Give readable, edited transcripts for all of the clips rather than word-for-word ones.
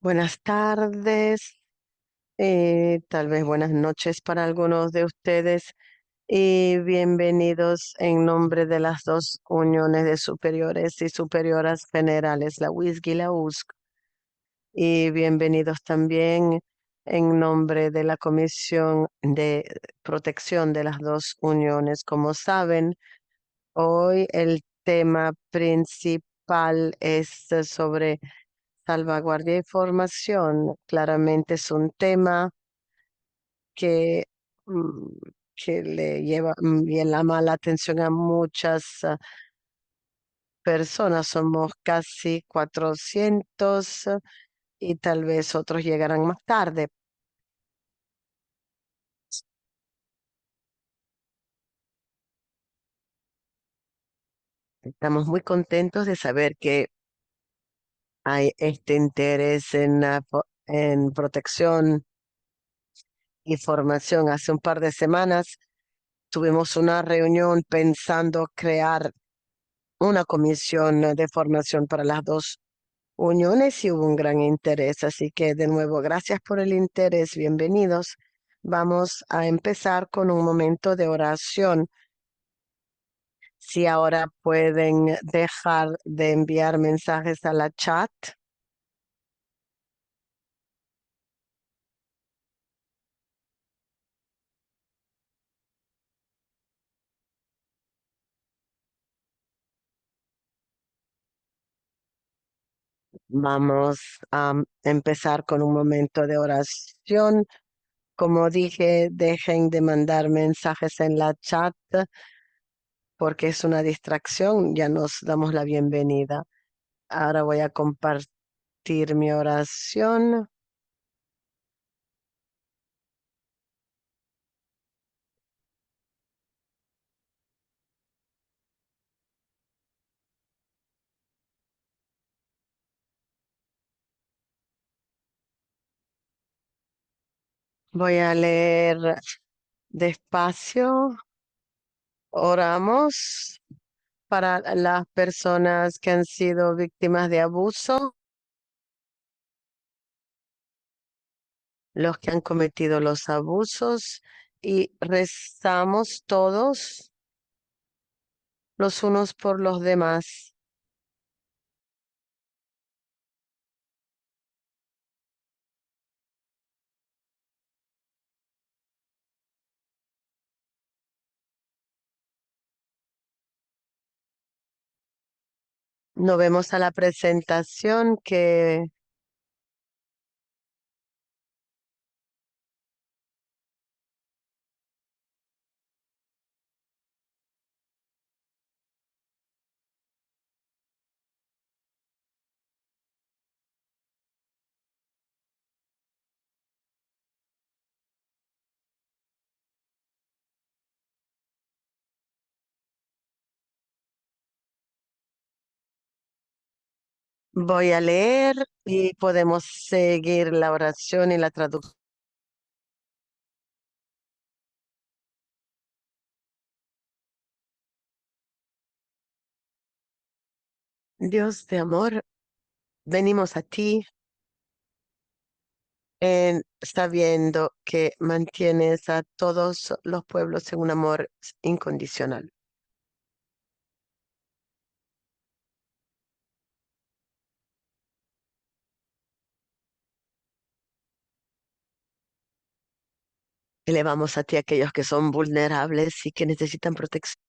Buenas tardes, tal vez buenas noches para algunos de ustedes y bienvenidos en nombre de las dos uniones de superiores y superioras generales, la WISG y la USC, y bienvenidos también en nombre de la Comisión de Protección de las dos uniones. Como saben, hoy el tema principal es sobre salvaguardia y formación. Claramente es un tema que, mm, que le lleva y llama la atención a muchas personas. Somos casi 400 y tal vez otros llegarán más tarde. Estamos muy contentos de saber que hay este interés en protección y formación. Hace un par de semanas tuvimos una reunión pensando crear una comisión de formación para las dos uniones y hubo un gran interés. Así que de nuevo, gracias por el interés. Bienvenidos. Vamos a empezar con un momento de oración. Si ahora pueden dejar de enviar mensajes a la chat. Vamos a empezar con un momento de oración. Como dije, dejen de mandar mensajes en la chat porque es una distracción. Ya nos damos la bienvenida. Ahora voy a compartir mi oración. Voy a leer despacio. Oramos para las personas que han sido víctimas de abuso, los que han cometido los abusos y rezamos todos los unos por los demás. Nos vemos a la presentación que voy a leer y podemos seguir la oración y la traducción. Dios de amor, venimos a ti sabiendo que mantienes a todos los pueblos en un amor incondicional. Elevamos a ti a aquellos que son vulnerables y que necesitan protección.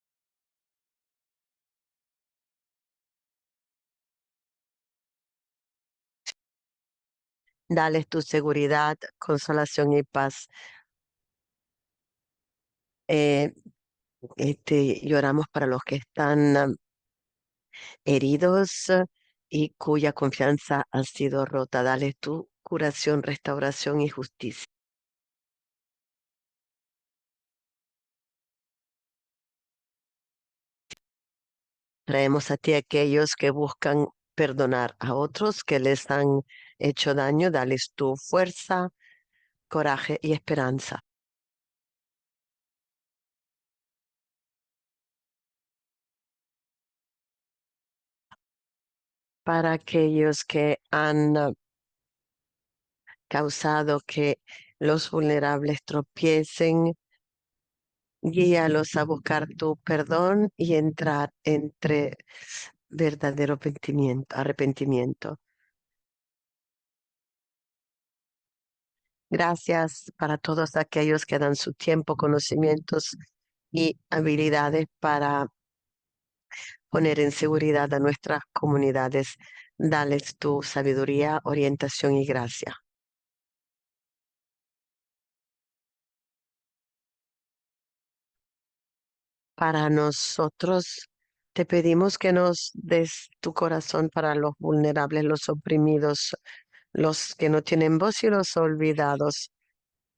Dales tu seguridad, consolación y paz. Eh, Lloramos para los que están heridos y cuya confianza ha sido rota. Dale tu curación, restauración y justicia. Traemos a ti a aquellos que buscan perdonar a otros que les han hecho daño. Dales tu fuerza, coraje y esperanza. Para aquellos que han causado que los vulnerables tropiecen. Guíalos a buscar tu perdón y entrar entre verdadero arrepentimiento. Gracias para todos aquellos que dan su tiempo, conocimientos y habilidades para poner en seguridad a nuestras comunidades. Dales tu sabiduría, orientación y gracia. Para nosotros, te pedimos que nos des tu corazón para los vulnerables, los oprimidos, los que no tienen voz y los olvidados.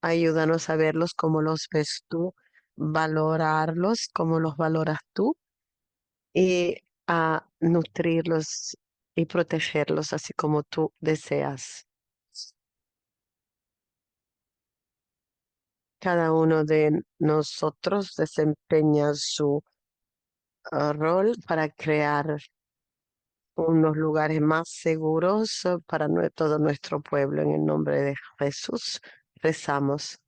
Ayúdanos a verlos como los ves tú, valorarlos como los valoras tú y a nutrirlos y protegerlos así como tú deseas. Cada uno de nosotros desempeña su rol para crear unos lugares más seguros para todo nuestro pueblo. En el nombre de Jesús, rezamos.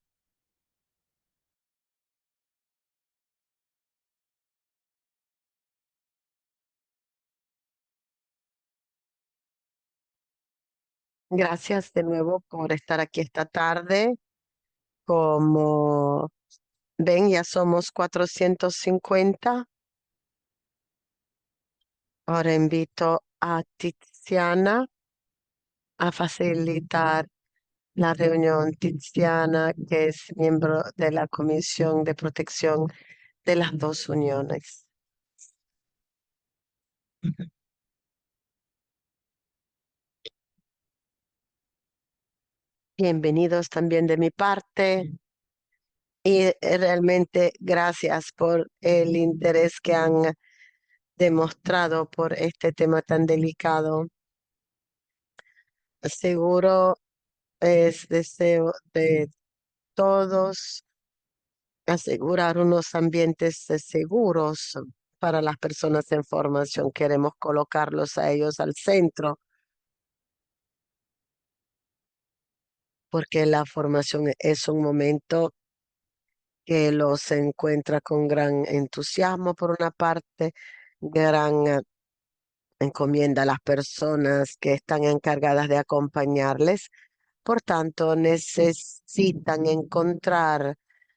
Gracias de nuevo por estar aquí esta tarde. Como ven, ya somos 450. Ahora invito a Tiziana a facilitar la reunión. Tiziana, que es miembro de la Comisión de Protección de las dos uniones. Bienvenidos también de mi parte y realmente gracias por el interés que han demostrado por este tema tan delicado. Seguro es deseo de todos asegurar unos ambientes seguros para las personas en formación. Queremos colocarlos a ellos al centro porque la formación es un momento que los encuentra con gran entusiasmo por una parte, gran encomienda a las personas que están encargadas de acompañarles. Por tanto, necesitan encontrar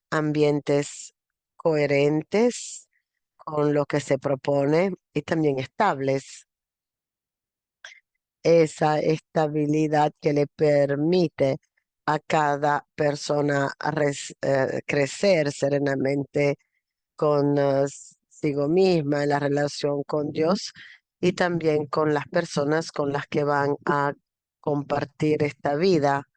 ambientes coherentes con lo que se propone y también estables. Esa estabilidad que le permite a cada persona crecer serenamente consigo misma en la relación con Dios y también con las personas con las que van a compartir esta vida.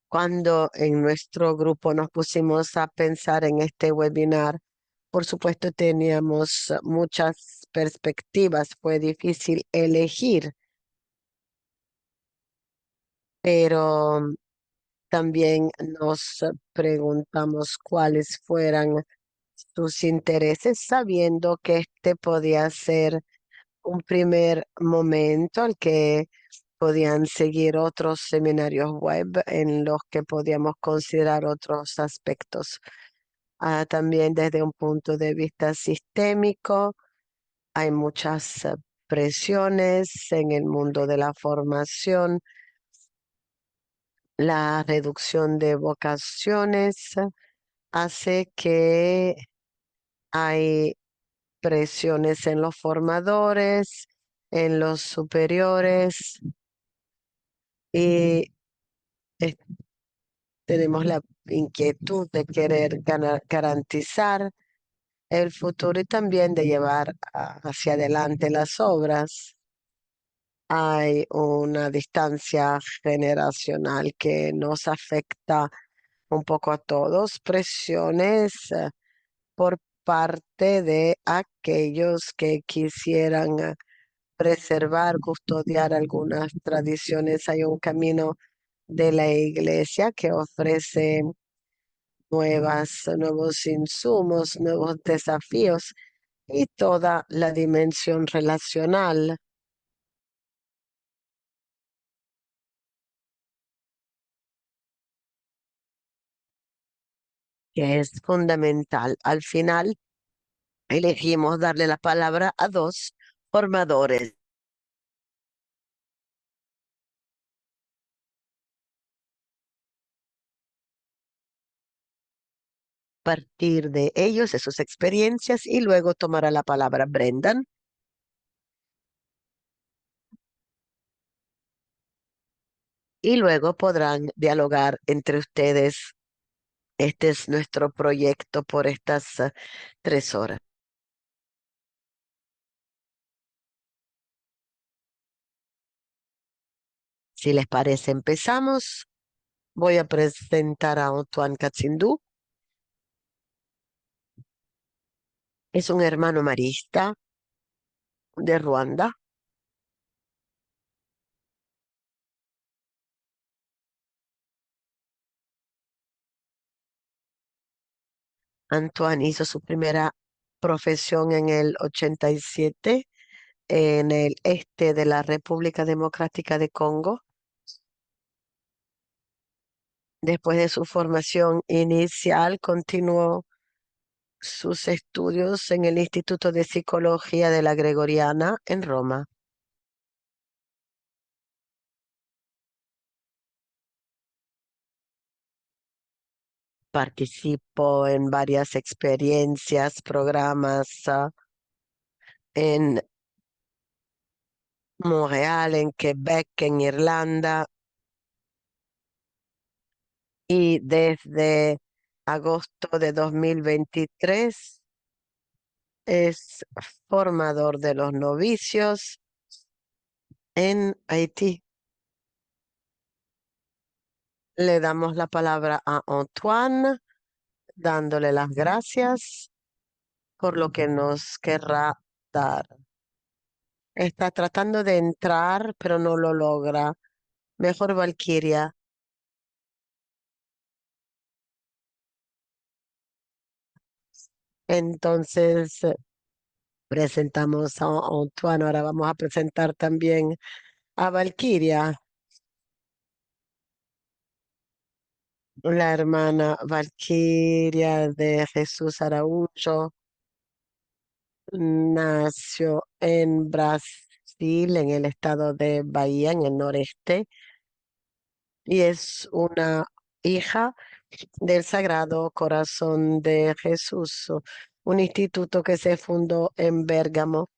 Cuando en nuestro grupo nos pusimos a pensar en este webinar, por supuesto teníamos muchas perspectivas, fue difícil elegir, pero también nos preguntamos cuáles fueran sus intereses, sabiendo que este podía ser un primer momento al que podían seguir otros seminarios web en los que podíamos considerar otros aspectos. También desde un punto de vista sistémico, hay muchas presiones en el mundo de la formación, la reducción de vocaciones hace que hay presiones en los formadores, en los superiores y eh, tenemos la inquietud de querer garantizar el futuro y también de llevar hacia adelante las obras. Hay una distancia generacional que nos afecta un poco a todos, presiones por parte de aquellos que quisieran preservar, custodiar algunas tradiciones. Hay un camino de la iglesia que ofrece nuevos insumos, nuevos desafíos y toda la dimensión relacional que es fundamental. Al final, elegimos darle la palabra a dos formadores. Partir de ellos, de sus experiencias, y luego tomará la palabra Brendan, y luego podrán dialogar entre ustedes. Este es nuestro proyecto por estas 3 horas. Si les parece, empezamos. Voy a presentar a Antoine Katsindou. Es un hermano marista de Ruanda. Antoine hizo su primera profesión en el 87 en el este de la República Democrática de Congo. Después de su formación inicial, continuó sus estudios en el Instituto de Psicología de la Gregoriana en Roma. Participó en varias experiencias, programas en Montreal, en Quebec, en Irlanda, y desde agosto de 2023 es formador de los novicios en Haití. Le damos la palabra a Antoine, dándole las gracias por lo que nos querrá dar. Está tratando de entrar, pero no lo logra. Mejor Valquiria. Entonces, presentamos a Antoine. Ahora vamos a presentar también a Valquiria, la hermana Valquiria de Jesús Araújo. Nació en Brasil, en el estado de Bahía, en el noreste, y es una hija del Sagrado Corazón de Jesús, un instituto que se fundó en Bérgamo.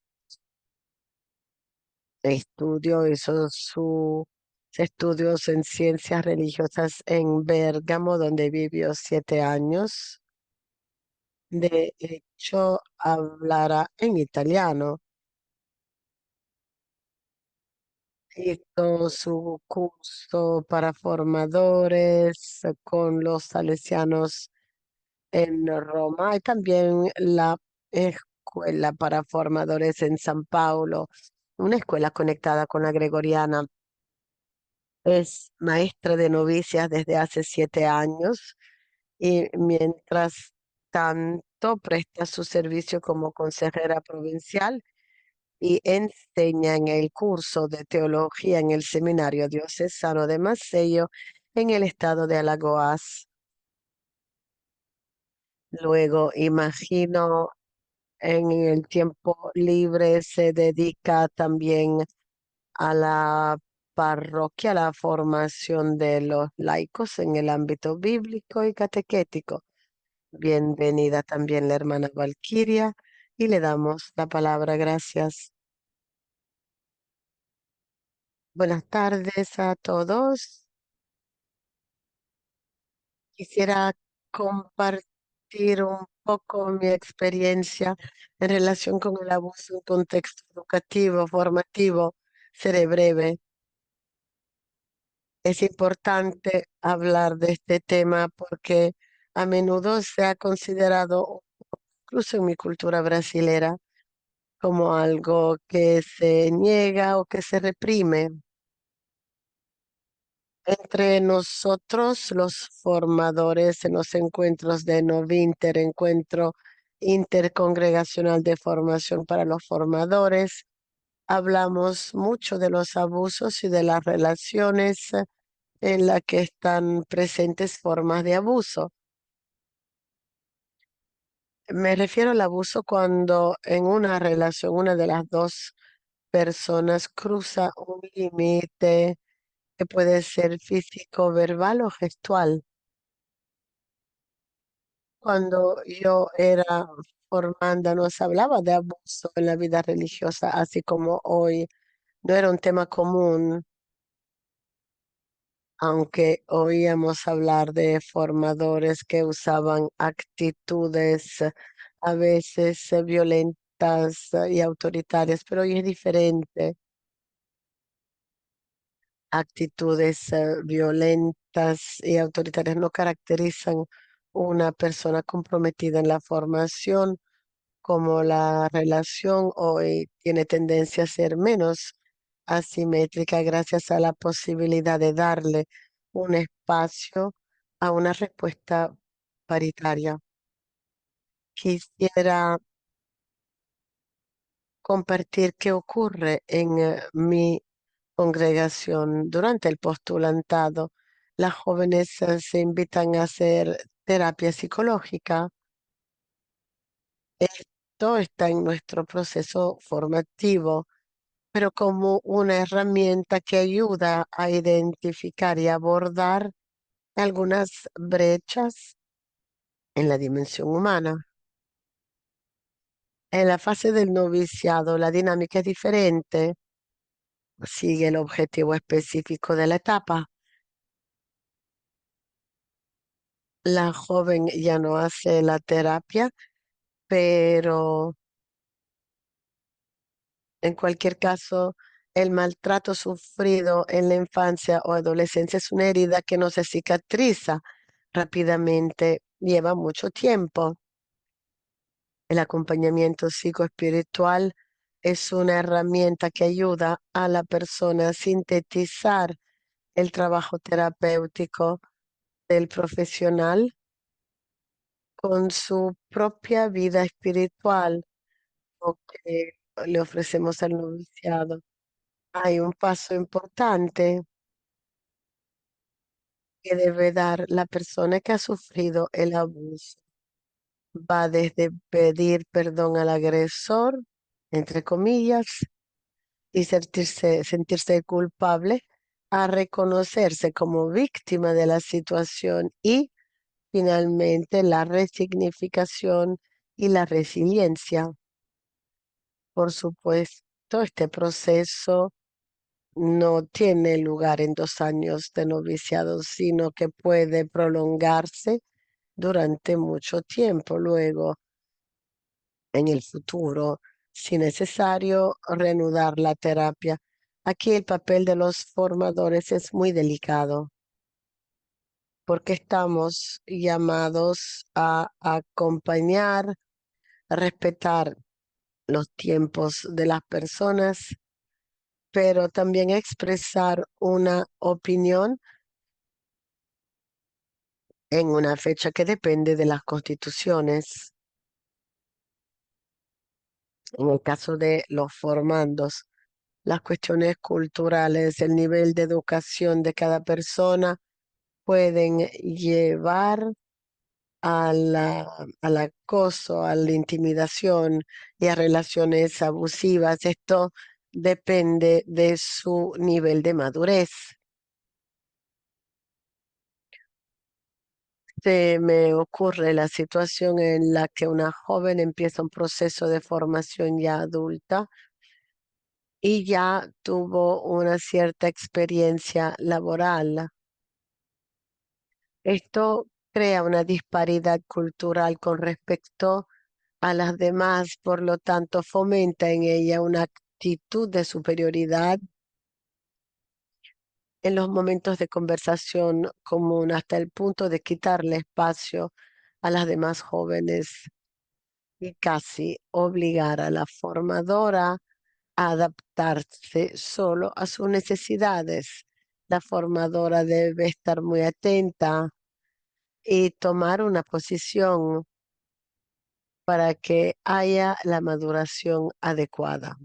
Hizo sus estudios en ciencias religiosas en Bérgamo, donde vivió 7 años. De hecho, hablará en italiano. Hizo su curso para formadores con los salesianos en Roma y también la escuela para formadores en San Paulo, una escuela conectada con la Gregoriana. Es maestra de novicias desde hace 7 años y mientras tanto presta su servicio como consejera provincial y enseña en el curso de teología en el Seminario Diocesano de Maceió en el estado de Alagoas. Luego, imagino, en el tiempo libre se dedica también a la parroquia, a la formación de los laicos en el ámbito bíblico y catequético. Bienvenida también la hermana Valquiria y le damos la palabra. Gracias. Buenas tardes a todos. Quisiera compartir un poco mi experiencia en relación con el abuso en contexto educativo, formativo. Seré breve. Es importante hablar de este tema porque a menudo se ha considerado, incluso en mi cultura brasilera, como algo que se niega o que se reprime. Entre nosotros, los formadores, en los encuentros de Novinter, encuentro intercongregacional de formación para los formadores, hablamos mucho de los abusos y de las relaciones en las que están presentes formas de abuso. Me refiero al abuso cuando en una relación una de las dos personas cruza un límite que puede ser físico, verbal o gestual. Cuando yo era formanda, nos hablaba de abuso en la vida religiosa, así como hoy. No era un tema común, aunque oíamos hablar de formadores que usaban actitudes a veces violentas y autoritarias, pero hoy es diferente. Actitudes violentas y autoritarias no caracterizan una persona comprometida en la formación, como la relación hoy tiene tendencia a ser menos asimétrica gracias a la posibilidad de darle un espacio a una respuesta paritaria. Quisiera compartir qué ocurre en mi congregación durante el postulantado. Las jóvenes se invitan a hacer terapia psicológica. Esto está en nuestro proceso formativo, pero como una herramienta que ayuda a identificar y abordar algunas brechas en la dimensión humana. En la fase del noviciado, la dinámica es diferente, sigue el objetivo específico de la etapa. La joven ya no hace la terapia, pero en cualquier caso, el maltrato sufrido en la infancia o adolescencia es una herida que no se cicatriza rápidamente, lleva mucho tiempo. El acompañamiento psicoespiritual es una herramienta que ayuda a la persona a sintetizar el trabajo terapéutico del profesional con su propia vida espiritual o que le ofrecemos al noviciado. Hay un paso importante que debe dar la persona que ha sufrido el abuso. Va desde pedir perdón al agresor, entre comillas, y sentirse culpable, a reconocerse como víctima de la situación y finalmente la resignificación y la resiliencia. Por supuesto, este proceso no tiene lugar en 2 años de noviciado, sino que puede prolongarse durante mucho tiempo luego, en el futuro, si necesario, reanudar la terapia. Aquí el papel de los formadores es muy delicado porque estamos llamados a acompañar, a respetar los tiempos de las personas, pero también expresar una opinión en una fecha que depende de las constituciones. En el caso de los formandos, las cuestiones culturales, el nivel de educación de cada persona pueden llevar al acoso, a la intimidación y a relaciones abusivas. Esto depende de su nivel de madurez. Se me ocurre la situación en la que una joven empieza un proceso de formación ya adulta y ya tuvo una cierta experiencia laboral. Esto crea una disparidad cultural con respecto a las demás, por lo tanto fomenta en ella una actitud de superioridad en los momentos de conversación común hasta el punto de quitarle espacio a las demás jóvenes y casi obligar a la formadora a adaptarse solo a sus necesidades. La formadora debe estar muy atenta y tomar una posición para que haya la maduración adecuada.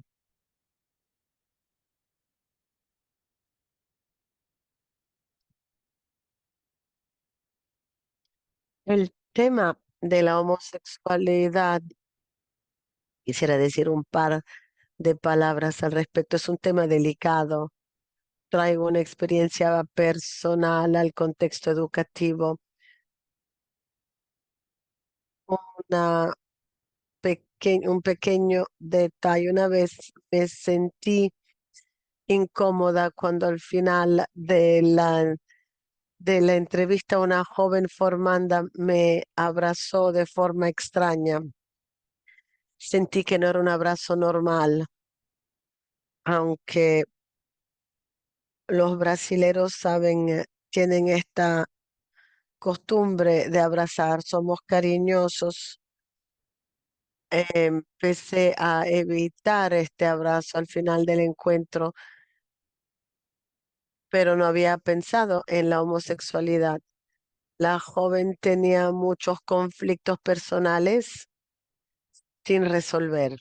El tema de la homosexualidad, quisiera decir un par de palabras al respecto, es un tema delicado. Traigo una experiencia personal al contexto educativo, una un pequeño detalle. Una vez me sentí incómoda cuando al final de la entrevista una joven formanda me abrazó de forma extraña. Sentí que no era un abrazo normal, aunque los brasileros saben, tienen esta costumbre de abrazar, somos cariñosos. Empecé a evitar este abrazo al final del encuentro, pero no había pensado en la homosexualidad. La joven tenía muchos conflictos personales sin resolver.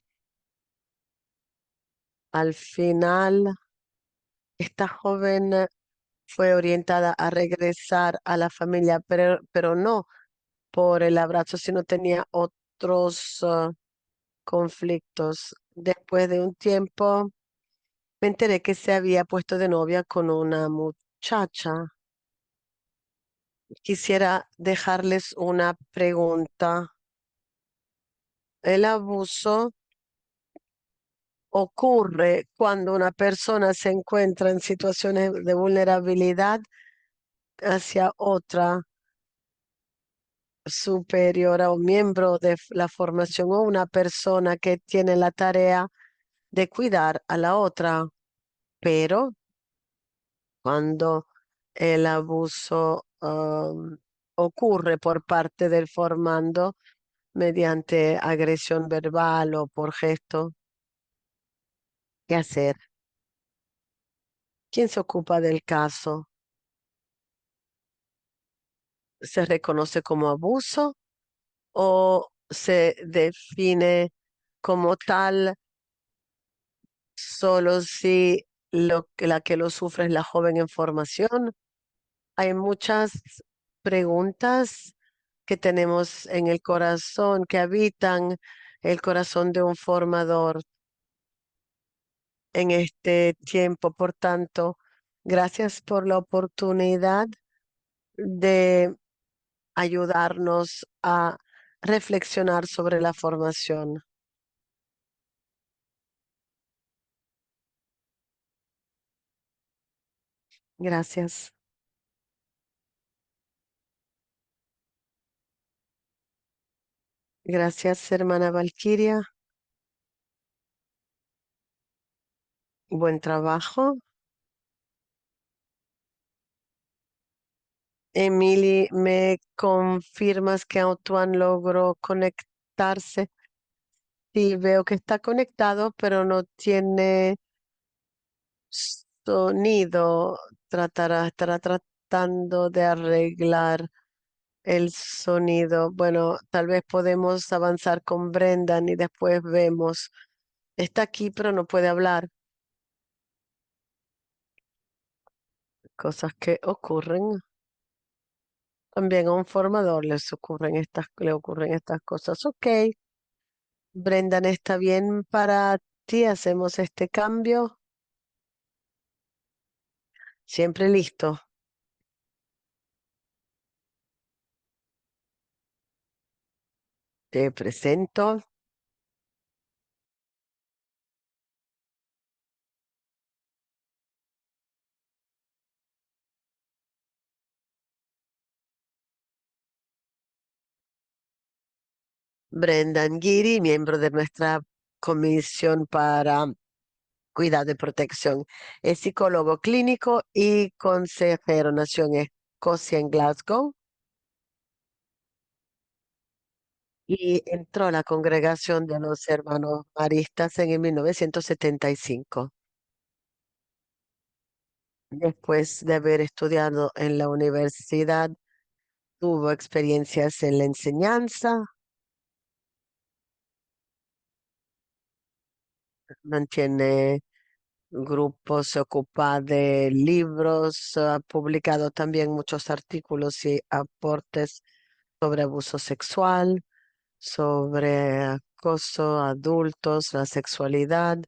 Al final, esta joven fue orientada a regresar a la familia, pero no por el abrazo, sino tenía otros conflictos. Después de un tiempo, me enteré que se había puesto de novia con una muchacha. Quisiera dejarles una pregunta. El abuso ocurre cuando una persona se encuentra en situaciones de vulnerabilidad hacia otra superior a un miembro de la formación o una persona que tiene la tarea de cuidar a la otra. Pero cuando el abuso ocurre por parte del formando mediante agresión verbal o por gesto, ¿qué hacer? ¿Quién se ocupa del caso? ¿Se reconoce como abuso o se define como tal solo si la que lo sufre es la joven en formación? Hay muchas preguntas que tenemos en el corazón, que habitan el corazón de un formador en este tiempo. Por tanto, gracias por la oportunidad de ayudarnos a reflexionar sobre la formación. Gracias. Gracias, hermana Valquiria. Buen trabajo. Emily, ¿me confirmas que Antoine logró conectarse? Sí, veo que está conectado, pero no tiene sonido. Estará tratando de arreglar el sonido. Bueno, tal vez podemos avanzar con Brendan y después vemos. Está aquí, pero no puede hablar. Cosas que ocurren. También a un formador le ocurren estas cosas. Ok, Brendan, ¿está bien para ti? Hacemos este cambio. Siempre listo. Te presento. Brendan Giri, miembro de nuestra comisión para cuidado y protección. Es psicólogo clínico y consejero. Nació en Escocia, en Glasgow, y entró a la congregación de los hermanos maristas en el 1975. Después de haber estudiado en la universidad, tuvo experiencias en la enseñanza, mantiene grupos, se ocupa de libros, ha publicado también muchos artículos y aportes sobre abuso sexual, sobre acoso a adultos, la sexualidad,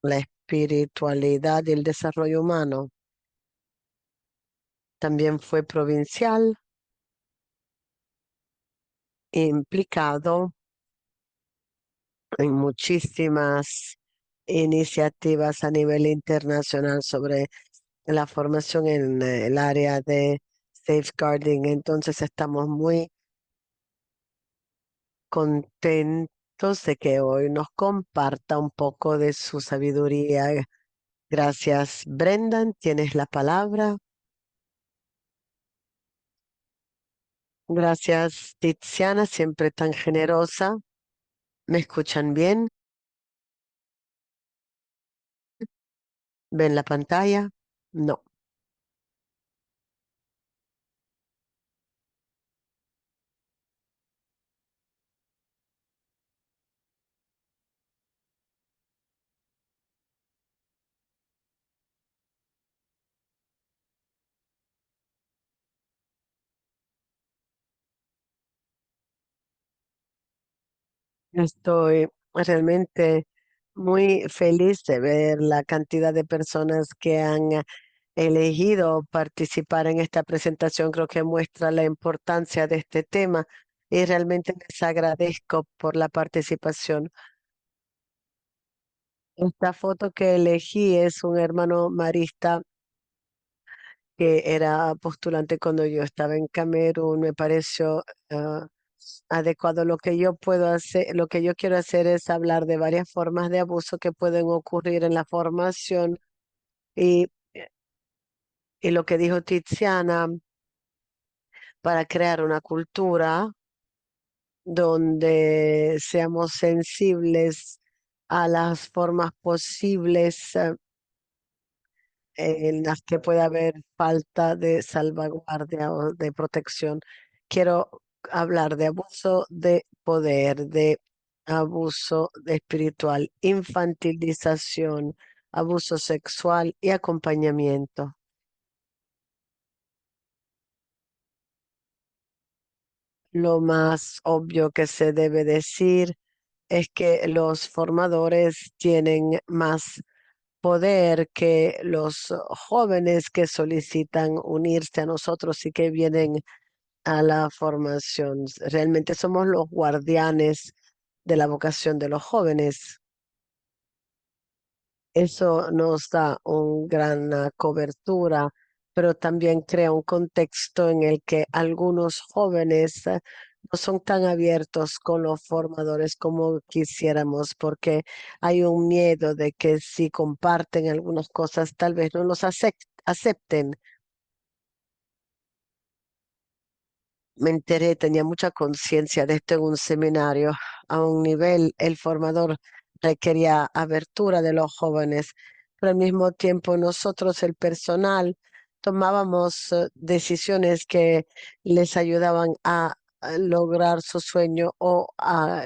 la espiritualidad y el desarrollo humano. También fue provincial, implicado en muchísimas iniciativas a nivel internacional sobre la formación en el área de safeguarding. Entonces estamos muy contentos de que hoy nos comparta un poco de su sabiduría. Gracias, Brendan. Tienes la palabra. Gracias, Tiziana, siempre tan generosa. ¿Me escuchan bien? ¿Ven la pantalla? No. Estoy realmente muy feliz de ver la cantidad de personas que han elegido participar en esta presentación. Creo que muestra la importancia de este tema y realmente les agradezco por la participación. Esta foto que elegí es un hermano marista que era postulante cuando yo estaba en Camerún. Me pareció adecuado. Lo que yo puedo hacer, lo que yo quiero hacer es hablar de varias formas de abuso que pueden ocurrir en la formación y, y lo que dijo Tiziana para crear una cultura donde seamos sensibles a las formas posibles en las que puede haber falta de salvaguardia o de protección. Quiero hablar de abuso de poder, de abuso espiritual, infantilización, abuso sexual y acompañamiento. Lo más obvio que se debe decir es que los formadores tienen más poder que los jóvenes que solicitan unirse a nosotros y que vienen a la formación. Realmente somos los guardianes de la vocación de los jóvenes. Eso nos da una gran cobertura, pero también crea un contexto en el que algunos jóvenes no son tan abiertos con los formadores como quisiéramos, porque hay un miedo de que si comparten algunas cosas, tal vez no los acepten. Me enteré, tenía mucha conciencia de esto en un seminario. A un nivel, el formador requería abertura de los jóvenes, pero al mismo tiempo nosotros, el personal, tomábamos decisiones que les ayudaban a lograr su sueño o a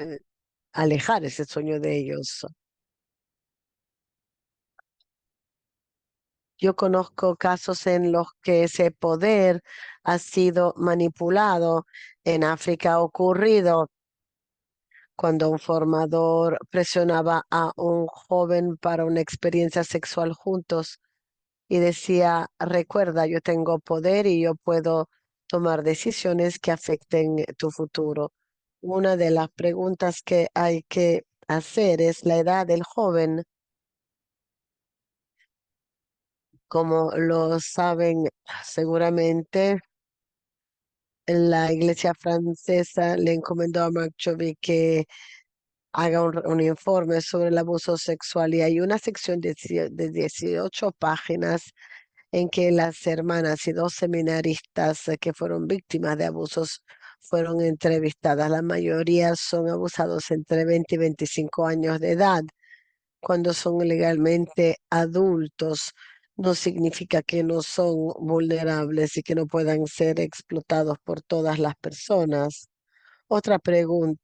alejar ese sueño de ellos. Yo conozco casos en los que ese poder ha sido manipulado. En África ha ocurrido cuando un formador presionaba a un joven para una experiencia sexual juntos y decía, recuerda, yo tengo poder y yo puedo tomar decisiones que afecten tu futuro. Una de las preguntas que hay que hacer es la edad del joven. Como lo saben seguramente, la iglesia francesa le encomendó a Mark Chovy que haga un informe sobre el abuso sexual y hay una sección de 18 páginas en que las hermanas y dos seminaristas que fueron víctimas de abusos fueron entrevistadas. La mayoría son abusados entre 20 y 25 años de edad. Cuando son legalmente adultos, no significa que no son vulnerables y que no puedan ser explotados por todas las personas. Otra pregunta,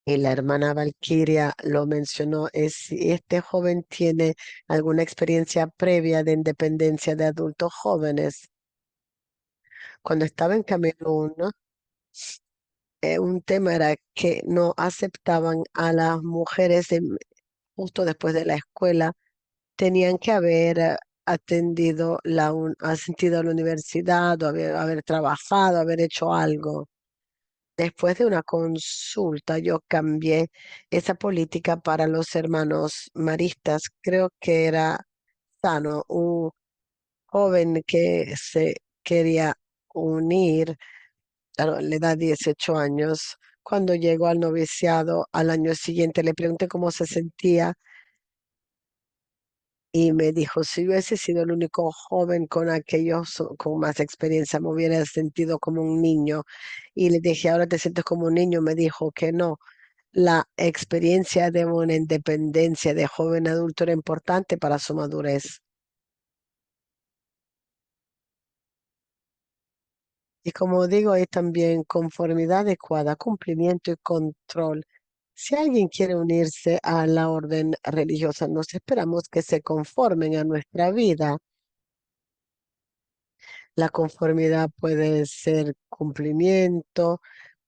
y la hermana Valquiria lo mencionó, es si este joven tiene alguna experiencia previa de independencia de adultos jóvenes. Cuando estaba en Camerún, un tema era que no aceptaban a las mujeres justo después de la escuela, tenían que haber asistido a la universidad o haber trabajado, haber hecho algo. Después de una consulta, yo cambié esa política para los hermanos maristas. Creo que era sano, un joven que se quería unir a la edad de 18 años. Cuando llegó al noviciado al año siguiente, le pregunté cómo se sentía y me dijo, si yo hubiese sido el único joven con con más experiencia, me hubiera sentido como un niño. Y le dije, ahora te sientes como un niño. Me dijo que no. La experiencia de una independencia de joven adulto era importante para su madurez. Y como digo, hay también conformidad adecuada, cumplimiento y control. Si alguien quiere unirse a la orden religiosa, nos esperamos que se conformen a nuestra vida. La conformidad puede ser cumplimiento,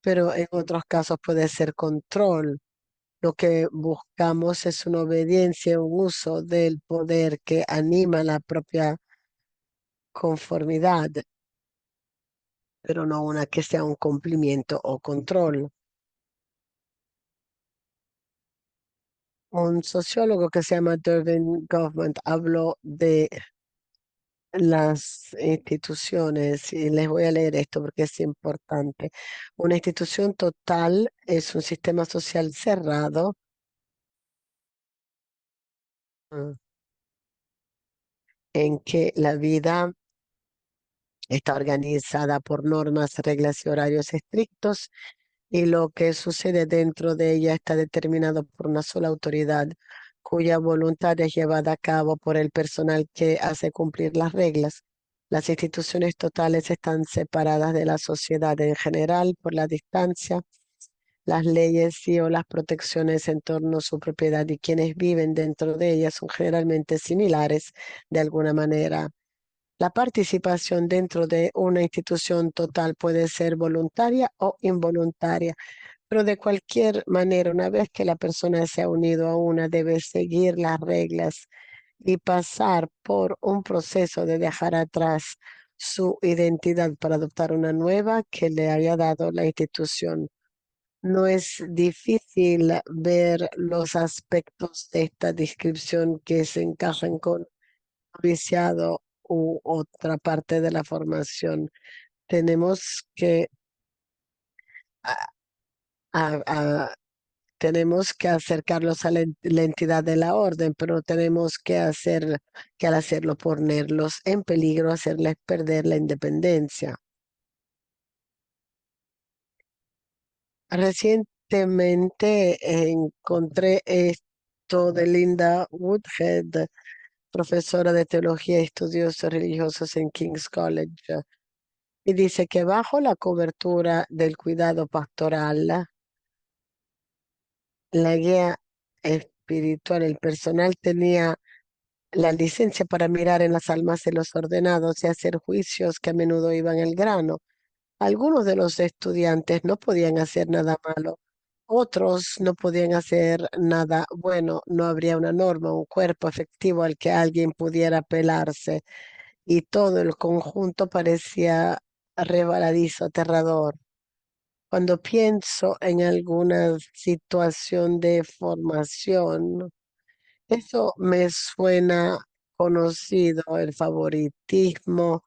pero en otros casos puede ser control. Lo que buscamos es una obediencia, un uso del poder que anima la propia conformidad, pero no una que sea un cumplimiento o control. Un sociólogo que se llama Dervin Goffman habló de las instituciones y les voy a leer esto porque es importante. Una institución total es un sistema social cerrado mm, en que la vida está organizada por normas, reglas y horarios estrictos y lo que sucede dentro de ella está determinado por una sola autoridad cuya voluntad es llevada a cabo por el personal que hace cumplir las reglas. Las instituciones totales están separadas de la sociedad en general por la distancia. Las leyes y o las protecciones en torno a su propiedad y quienes viven dentro de ellas son generalmente similares de alguna manera. La participación dentro de una institución total puede ser voluntaria o involuntaria, pero de cualquier manera, una vez que la persona se ha unido a una, debe seguir las reglas y pasar por un proceso de dejar atrás su identidad para adoptar una nueva que le haya dado la institución. No es difícil ver los aspectos de esta descripción que se encajan con viciado u otra parte de la formación. Tenemos que, a- a- a- tenemos que acercarlos a la entidad de la orden, pero tenemos que al hacerlo ponerlos en peligro, hacerles perder la independencia. Recientemente encontré esto de Linda Woodhead, profesora de teología y estudios religiosos en King's College. Y dice que bajo la cobertura del cuidado pastoral, la guía espiritual, el personal tenía la licencia para mirar en las almas de los ordenados y hacer juicios que a menudo iban al grano. Algunos de los estudiantes no podían hacer nada malo, otros no podían hacer nada bueno, no habría una norma, un cuerpo efectivo al que alguien pudiera apelarse y todo el conjunto parecía rebaladizo, aterrador. Cuando pienso en alguna situación de formación, eso me suena conocido, el favoritismo,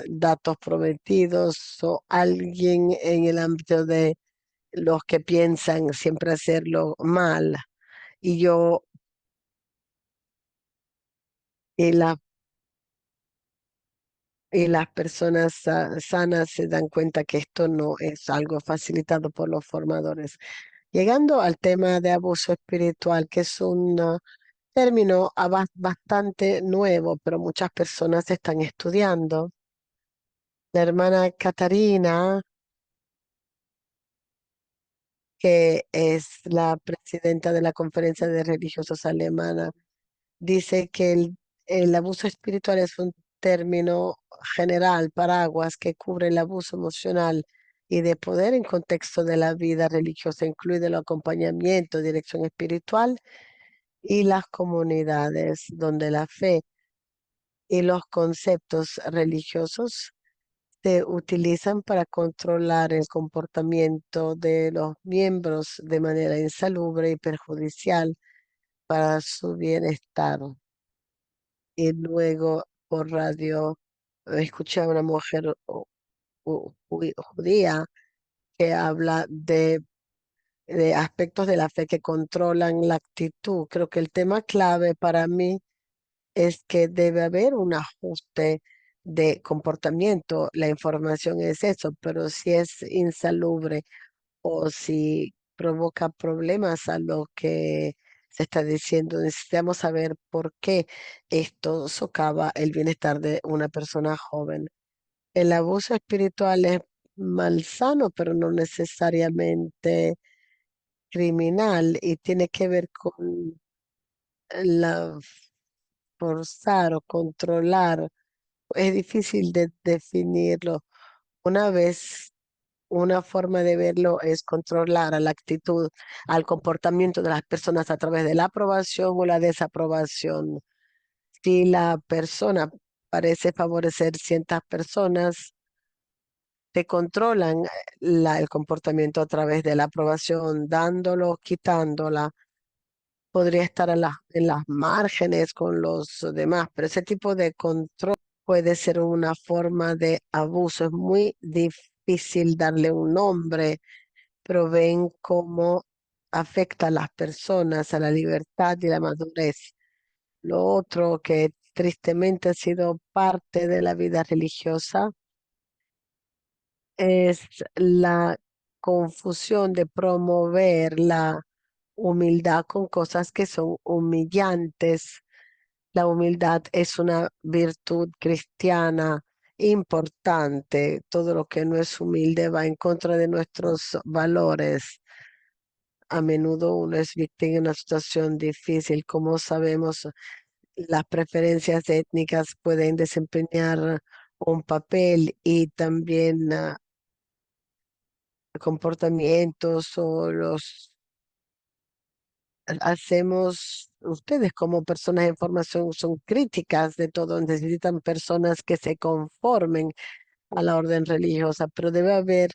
datos prometidos o alguien en el ámbito de los que piensan siempre hacerlo mal. Y yo, y la y las personas sanas se dan cuenta que esto no es algo facilitado por los formadores. Llegando al tema de abuso espiritual, que es un término bastante nuevo, pero muchas personas están estudiando. La hermana Catarina, que es la presidenta de la Conferencia de Religiosos Alemana, dice que el abuso espiritual es un término general, paraguas, que cubre el abuso emocional y de poder en contexto de la vida religiosa, incluye el acompañamiento, dirección espiritual y las comunidades donde la fe y los conceptos religiosos se utilizan para controlar el comportamiento de los miembros de manera insalubre y perjudicial para su bienestar. Y luego por radio escuché a una mujer judía que habla de aspectos de la fe que controlan la actitud. Creo que el tema clave para mí es que debe haber un ajuste de comportamiento. La información es eso, pero si es insalubre o si provoca problemas a lo que se está diciendo, necesitamos saber por qué esto socava el bienestar de una persona joven. El abuso espiritual es malsano, pero no necesariamente criminal y tiene que ver con la forzar o controlar. Es difícil de definirlo. Una vez, una forma de verlo es controlar a la actitud, al comportamiento de las personas a través de la aprobación o la desaprobación. Si la persona parece favorecer ciertas personas, te controlan el comportamiento a través de la aprobación, dándolo, quitándola. Podría estar en las márgenes con los demás, pero ese tipo de control puede ser una forma de abuso. Es muy difícil darle un nombre, pero ven cómo afecta a las personas, a la libertad y la madurez. Lo otro que tristemente ha sido parte de la vida religiosa es la confusión de promover la humildad con cosas que son humillantes. La humildad es una virtud cristiana importante. Todo lo que no es humilde va en contra de nuestros valores. A menudo uno es víctima de una situación difícil. Como sabemos, las preferencias étnicas pueden desempeñar un papel y también comportamientos o los hacemos, ustedes como personas en formación son críticas de todo, necesitan personas que se conformen a la orden religiosa, pero debe haber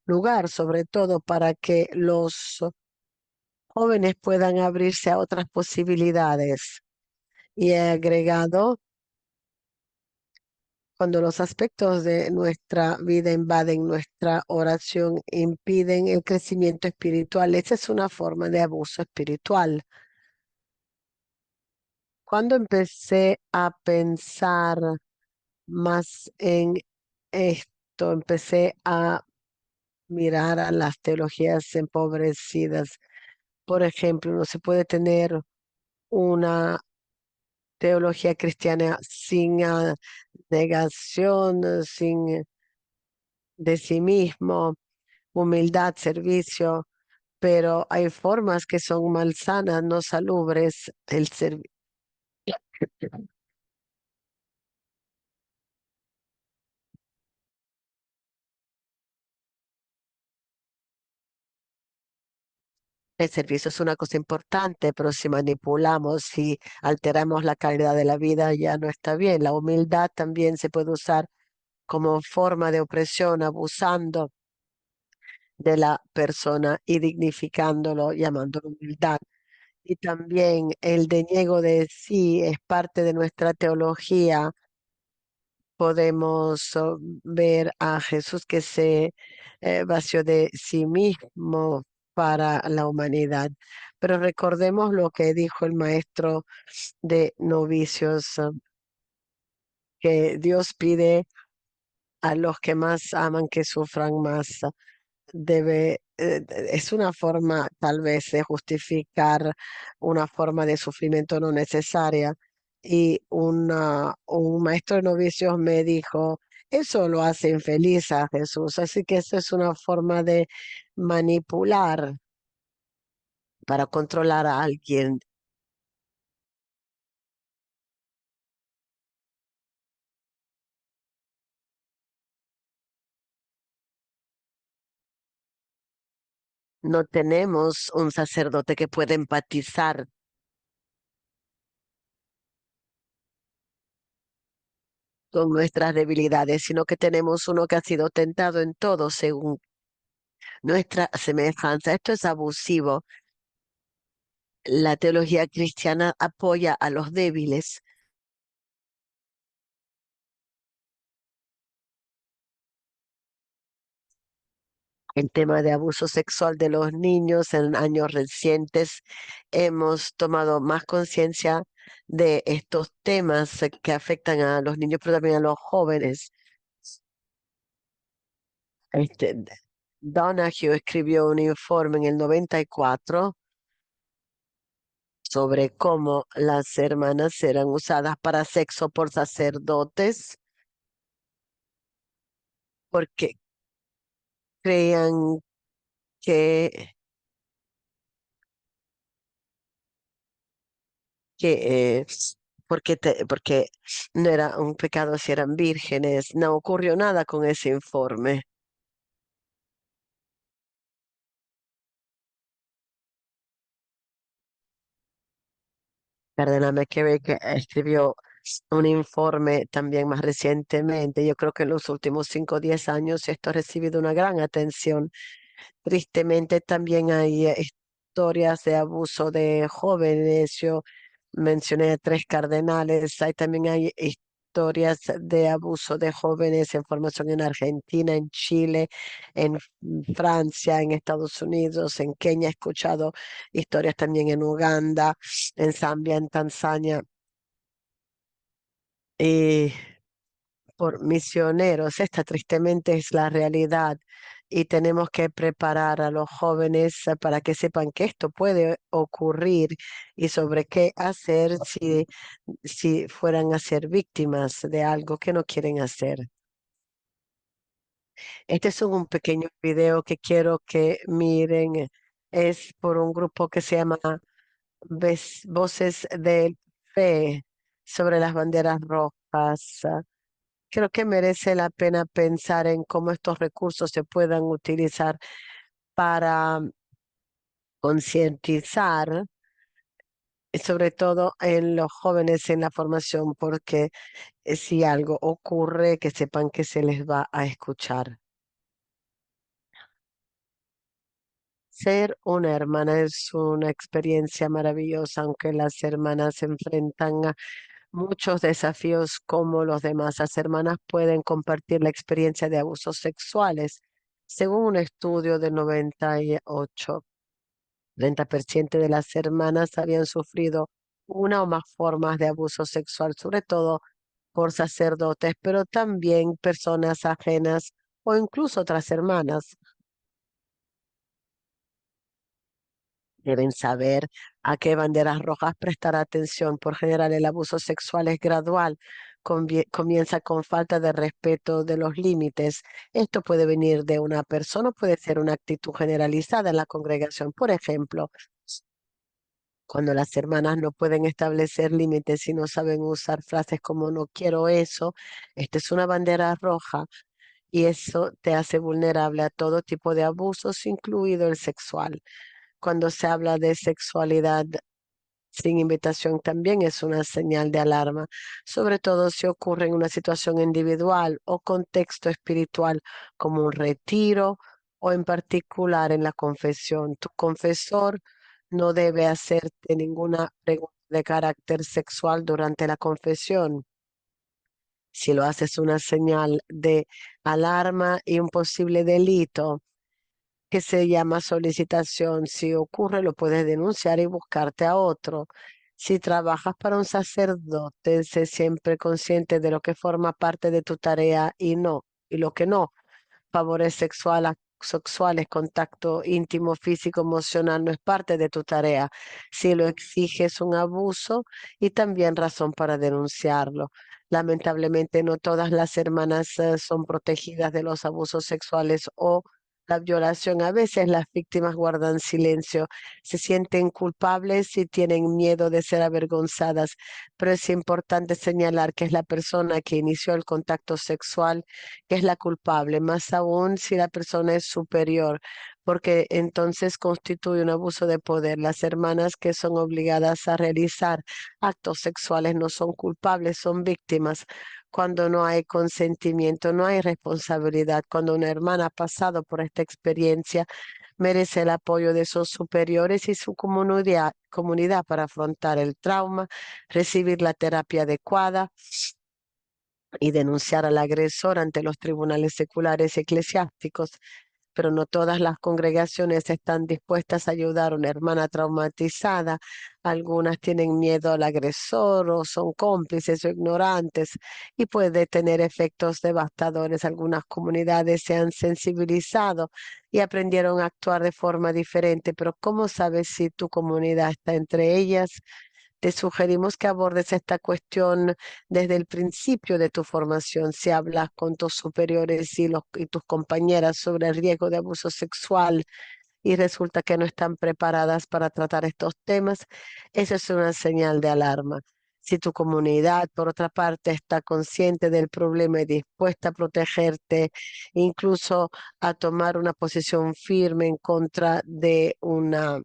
lugar sobre todo para que los jóvenes puedan abrirse a otras posibilidades. Y he agregado, cuando los aspectos de nuestra vida invaden nuestra oración, impiden el crecimiento espiritual, esa es una forma de abuso espiritual. Cuando empecé a pensar más en esto, empecé a mirar a las teologías empobrecidas. Por ejemplo, no se puede tener una teología cristiana sin negación, sin de sí mismo, humildad, servicio, pero hay formas que son malsanas, no salubres. El servicio es una cosa importante, pero si manipulamos, si alteramos la calidad de la vida, ya no está bien. La humildad también se puede usar como forma de opresión, abusando de la persona y dignificándolo, llamándolo humildad. Y también el deniego de sí es parte de nuestra teología. Podemos ver a Jesús que se vació de sí mismo para la humanidad. Pero recordemos lo que dijo el maestro de novicios, que Dios pide a los que más aman que sufran más. Es una forma tal vez de justificar una forma de sufrimiento no necesaria. Y un maestro de novicios me dijo, eso lo hace infeliz a Jesús, así que eso es una forma de manipular para controlar a alguien. No tenemos un sacerdote que pueda empatizar con nuestras debilidades, sino que tenemos uno que ha sido tentado en todo según nuestra semejanza. Esto es abusivo. La teología cristiana apoya a los débiles. El tema de abuso sexual de los niños en años recientes, hemos tomado más conciencia de estos temas que afectan a los niños, pero también a los jóvenes. Este, Donahue escribió un informe en el 94 sobre cómo las hermanas eran usadas para sexo por sacerdotes porque creían que, que porque no era un pecado si eran vírgenes. No ocurrió nada con ese informe. Cardenal McCarrick escribió un informe también más recientemente. Yo creo que en los últimos 5 o 10 años esto ha recibido una gran atención. Tristemente también hay historias de abuso de jóvenes. Yo mencioné a 3 cardenales. Hay historias de abuso de jóvenes en formación en Argentina, en Chile, en Francia, en Estados Unidos, en Kenia. He escuchado historias también en Uganda, en Zambia, en Tanzania. Y por misioneros. Esta tristemente es la realidad y tenemos que preparar a los jóvenes para que sepan que esto puede ocurrir y sobre qué hacer si fueran a ser víctimas de algo que no quieren hacer. Este es un pequeño video que quiero que miren. Es por un grupo que se llama Voces de Fe sobre las banderas rojas. Creo que merece la pena pensar en cómo estos recursos se puedan utilizar para concientizar, sobre todo en los jóvenes en la formación, porque si algo ocurre, que sepan que se les va a escuchar. Ser una hermana es una experiencia maravillosa, aunque las hermanas se enfrentan a muchos desafíos como los demás. Las hermanas pueden compartir la experiencia de abusos sexuales. Según un estudio del 98, 30% de las hermanas habían sufrido una o más formas de abuso sexual, sobre todo por sacerdotes, pero también personas ajenas o incluso otras hermanas. Deben saber a qué banderas rojas prestar atención. Por general, el abuso sexual es gradual. Comienza con falta de respeto de los límites. Esto puede venir de una persona, puede ser una actitud generalizada en la congregación. Por ejemplo, cuando las hermanas no pueden establecer límites y no saben usar frases como no quiero eso, esta es una bandera roja y eso te hace vulnerable a todo tipo de abusos, incluido el sexual. Cuando se habla de sexualidad sin invitación también es una señal de alarma, sobre todo si ocurre en una situación individual o contexto espiritual como un retiro o en particular en la confesión. Tu confesor no debe hacerte ninguna pregunta de carácter sexual durante la confesión. Si lo haces, una señal de alarma y un posible delito que se llama solicitación. Si ocurre, lo puedes denunciar y buscarte a otro. Si trabajas para un sacerdote, sé siempre consciente de lo que forma parte de tu tarea y no. y lo que no. Favores sexuales, contacto íntimo, físico, emocional, no es parte de tu tarea. Si lo exiges, un abuso y también razón para denunciarlo. Lamentablemente, no todas las hermanas son protegidas de los abusos sexuales o la violación. A veces las víctimas guardan silencio, se sienten culpables y tienen miedo de ser avergonzadas, pero es importante señalar que es la persona que inició el contacto sexual que es la culpable, más aún si la persona es superior, porque entonces constituye un abuso de poder. Las hermanas que son obligadas a realizar actos sexuales no son culpables, son víctimas. Cuando no hay consentimiento, no hay responsabilidad. Cuando una hermana ha pasado por esta experiencia, merece el apoyo de sus superiores y su comunidad para afrontar el trauma, recibir la terapia adecuada y denunciar al agresor ante los tribunales seculares y eclesiásticos, pero no todas las congregaciones están dispuestas a ayudar a una hermana traumatizada. Algunas tienen miedo al agresor o son cómplices o ignorantes y puede tener efectos devastadores. Algunas comunidades se han sensibilizado y aprendieron a actuar de forma diferente, pero ¿cómo sabes si tu comunidad está entre ellas? Te sugerimos que abordes esta cuestión desde el principio de tu formación. Si hablas con tus superiores y tus compañeras sobre el riesgo de abuso sexual y resulta que no están preparadas para tratar estos temas, eso es una señal de alarma. Si tu comunidad, por otra parte, está consciente del problema y dispuesta a protegerte, incluso a tomar una posición firme en contra de una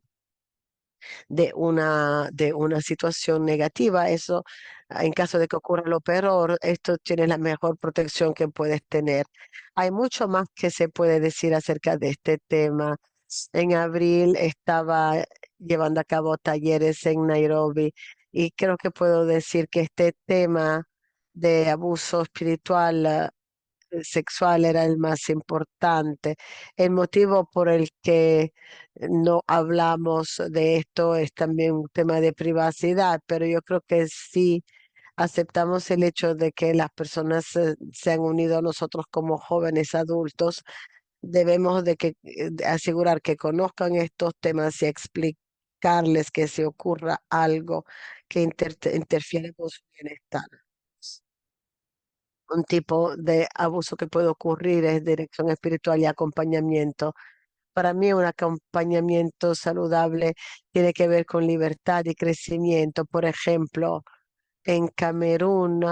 situación negativa. Eso, en caso de que ocurra lo peor, esto tiene la mejor protección que puedes tener. Hay mucho más que se puede decir acerca de este tema. En abril estaba llevando a cabo talleres en Nairobi y creo que puedo decir que este tema de abuso espiritual sexual era el más importante. El motivo por el que no hablamos de esto es también un tema de privacidad, pero yo creo que sí aceptamos el hecho de que las personas se han unido a nosotros como jóvenes adultos. Debemos de asegurar que conozcan estos temas y explicarles que si ocurra algo que interfiere con su bienestar. Un tipo de abuso que puede ocurrir es dirección espiritual y acompañamiento. Para mí, un acompañamiento saludable tiene que ver con libertad y crecimiento. Por ejemplo, en Camerún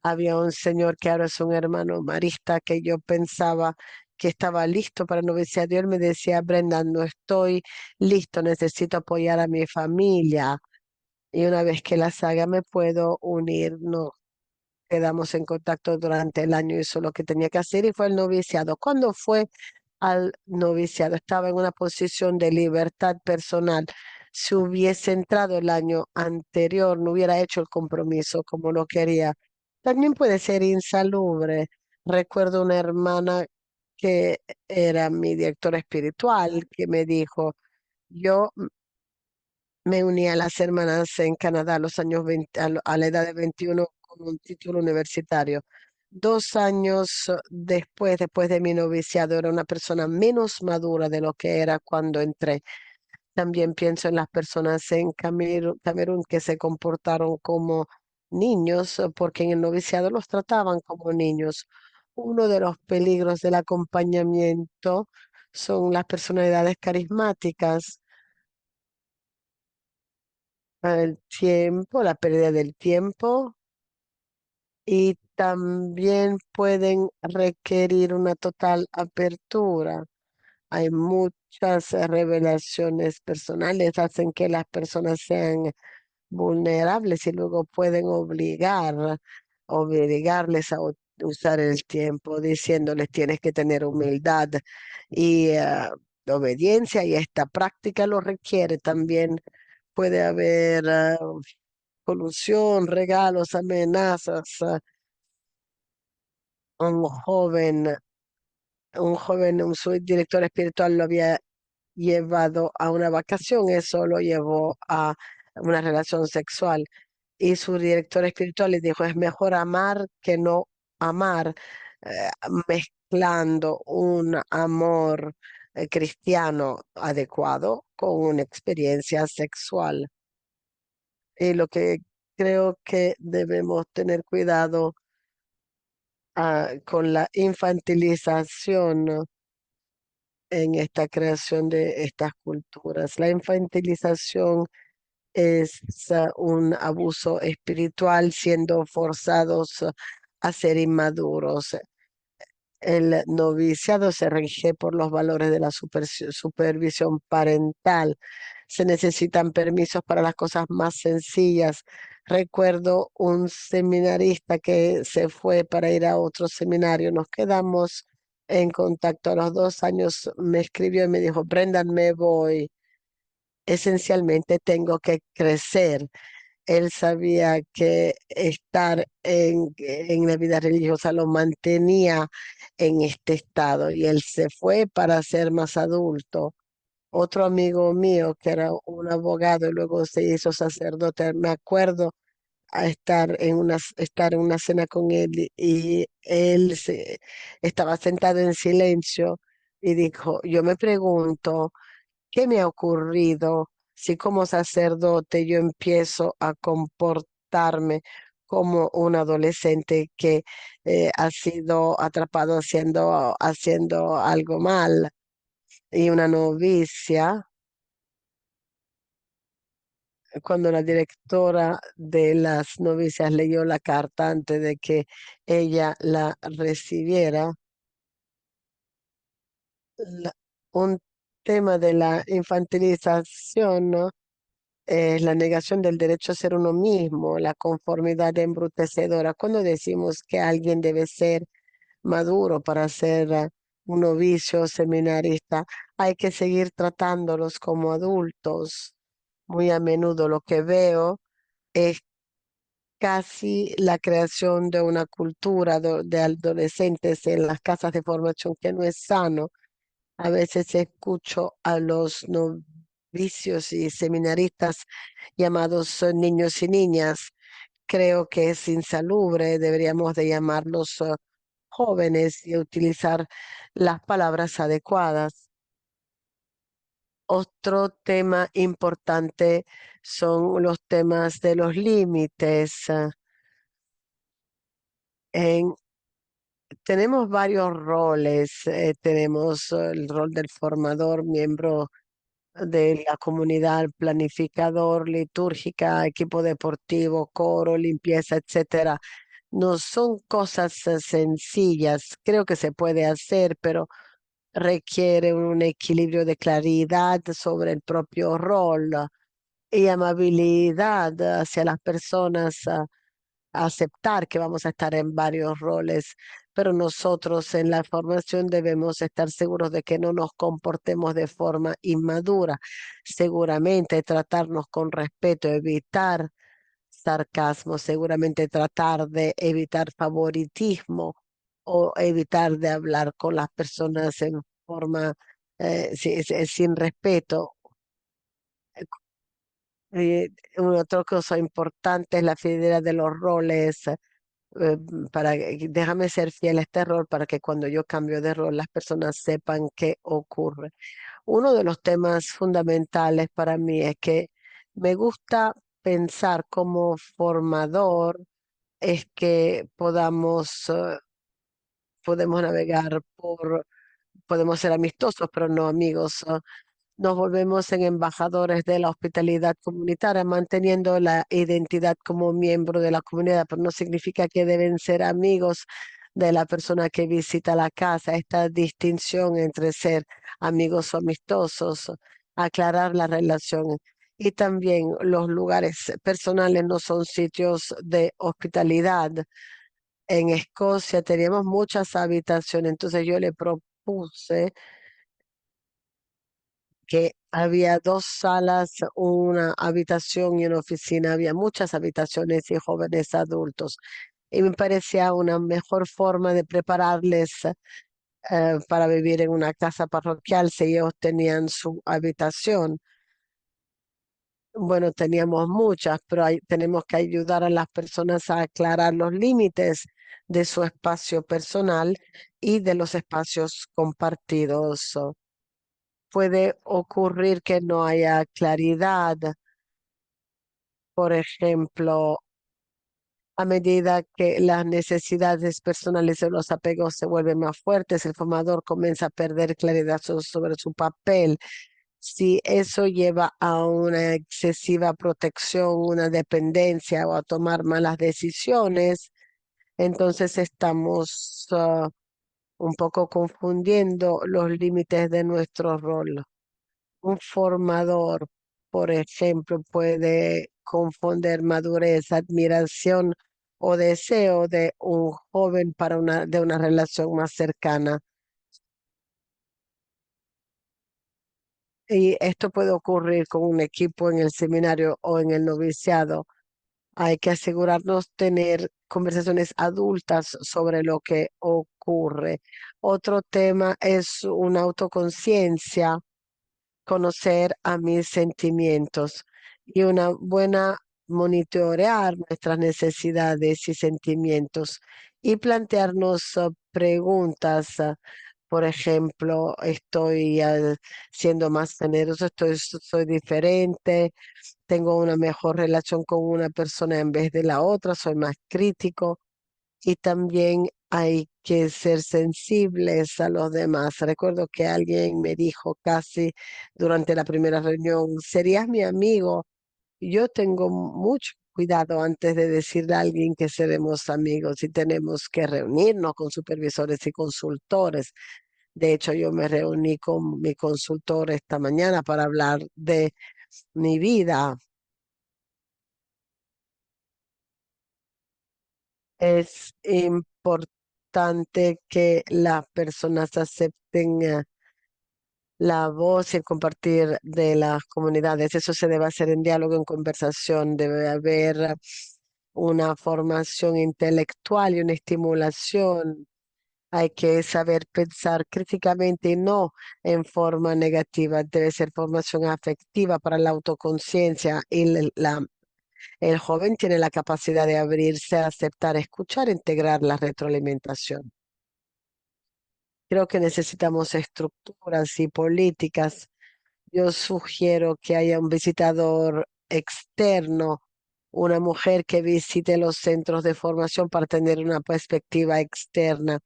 había un señor que ahora es un hermano marista que yo pensaba que estaba listo para el noviciado y él me decía, Brenda, no estoy listo, necesito apoyar a mi familia. Y una vez que las haga, me puedo unir. No, quedamos en contacto durante el año, hizo lo que tenía que hacer y fue el noviciado. Cuando fue al noviciado, estaba en una posición de libertad personal. Si hubiese entrado el año anterior, no hubiera hecho el compromiso como lo quería. También puede ser insalubre. Recuerdo una hermana que era mi directora espiritual que me dijo, yo me uní a las hermanas en Canadá a los años 20, a la edad de 21 con un título universitario. 2 años después de mi noviciado, era una persona menos madura de lo que era cuando entré. También pienso en las personas en Camerún que se comportaron como niños, porque en el noviciado los trataban como niños. Uno de los peligros del acompañamiento son las personalidades carismáticas, el tiempo, la pérdida del tiempo y también pueden requerir una total apertura. Hay muchas revelaciones personales, hacen que las personas sean vulnerables y luego pueden obligarles a usar el tiempo, diciéndoles tienes que tener humildad y obediencia y esta práctica lo requiere también. Puede haber colusión, regalos, amenazas. Un joven, un subdirector espiritual lo había llevado a una vacación, eso lo llevó a una relación sexual. Y su director espiritual le dijo, es mejor amar que no amar. mezclando un amor cristiano adecuado con una experiencia sexual. Y lo que creo que debemos tener cuidado con la infantilización, ¿no?, en esta creación de estas culturas. La infantilización es un abuso espiritual siendo forzados a ser inmaduros. El noviciado se rige por los valores de la supervisión parental. Se necesitan permisos para las cosas más sencillas. Recuerdo un seminarista que se fue para ir a otro seminario. Nos quedamos en contacto. A los 2 años me escribió y me dijo, Brendan, me voy. Esencialmente tengo que crecer. Él sabía que estar en la vida religiosa lo mantenía en este estado y él se fue para ser más adulto. Otro amigo mío que era un abogado y luego se hizo sacerdote, me acuerdo a estar en una cena con él y él estaba sentado en silencio y dijo, yo me pregunto, ¿qué me ha ocurrido si como sacerdote yo empiezo a comportarme como un adolescente que ha sido atrapado haciendo algo mal? Y una novicia, cuando la directora de las novicias leyó la carta antes de que ella la recibiera, la- un tema de la infantilización, ¿no?, es la negación del derecho a ser uno mismo, la conformidad embrutecedora. Cuando decimos que alguien debe ser maduro para ser un novicio seminarista, hay que seguir tratándolos como adultos. Muy a menudo lo que veo es casi la creación de una cultura de adolescentes en las casas de formación que no es sano. A veces escucho a los novicios y seminaristas llamados niños y niñas. Creo que es insalubre, deberíamos de llamarlos jóvenes y utilizar las palabras adecuadas. Otro tema importante son los temas de los límites. En, tenemos varios roles. Tenemos el rol del formador, miembro de la comunidad, planificador, litúrgica, equipo deportivo, coro, limpieza, etcétera. No son cosas sencillas. Creo que se puede hacer, pero requiere un equilibrio de claridad sobre el propio rol y amabilidad hacia las personas, aceptar que vamos a estar en varios roles, pero nosotros en la formación debemos estar seguros de que no nos comportemos de forma inmadura. Seguramente tratarnos con respeto, evitar sarcasmo, seguramente tratar de evitar favoritismo o evitar de hablar con las personas en forma sin respeto. Otra cosa importante es la fidelidad de los roles. Déjame ser fiel a este rol para que cuando yo cambio de rol las personas sepan qué ocurre. Uno de los temas fundamentales para mí es que me gusta pensar como formador es que podemos navegar podemos ser amistosos, pero no amigos. Nos volvemos en embajadores de la hospitalidad comunitaria, manteniendo la identidad como miembro de la comunidad, pero no significa que deben ser amigos de la persona que visita la casa. Esta distinción entre ser amigos o amistosos, aclarar la relación. Y también los lugares personales no son sitios de hospitalidad. En Escocia teníamos muchas habitaciones, entonces yo le propuse que había 2 salas, una habitación y una oficina. Había muchas habitaciones y jóvenes adultos. Y me parecía una mejor forma de prepararles para vivir en una casa parroquial si ellos tenían su habitación. Bueno, teníamos muchas, pero tenemos que ayudar a las personas a aclarar los límites de su espacio personal y de los espacios compartidos. Puede ocurrir que no haya claridad, por ejemplo, a medida que las necesidades personales y los apegos se vuelven más fuertes, el formador comienza a perder claridad sobre su papel. Si eso lleva a una excesiva protección, una dependencia o a tomar malas decisiones, entonces estamos un poco confundiendo los límites de nuestro rol. Un formador, por ejemplo, puede confundir madurez, admiración o deseo de un joven para de una relación más cercana. Y esto puede ocurrir con un equipo en el seminario o en el noviciado. Hay que asegurarnos tener conversaciones adultas sobre lo que ocurre. Otro tema es una autoconciencia, conocer a mis sentimientos y una buena monitorear nuestras necesidades y sentimientos y plantearnos preguntas. Por ejemplo, estoy siendo más generoso, soy diferente, tengo una mejor relación con una persona en vez de la otra, soy más crítico y también hay que ser sensibles a los demás. Recuerdo que alguien me dijo casi durante la primera reunión, ¿serías mi amigo? Yo tengo mucho cuidado antes de decirle a alguien que seremos amigos y tenemos que reunirnos con supervisores y consultores. De hecho, yo me reuní con mi consultor esta mañana para hablar de mi vida. Es importante que las personas acepten la voz y el compartir de las comunidades. Eso se debe hacer en diálogo, en conversación. Debe haber una formación intelectual y una estimulación. Hay que saber pensar críticamente y no en forma negativa. Debe ser formación afectiva para la autoconciencia y el joven tiene la capacidad de abrirse, aceptar, escuchar, integrar la retroalimentación. Creo que necesitamos estructuras y políticas. Yo sugiero que haya un visitador externo, una mujer que visite los centros de formación para tener una perspectiva externa.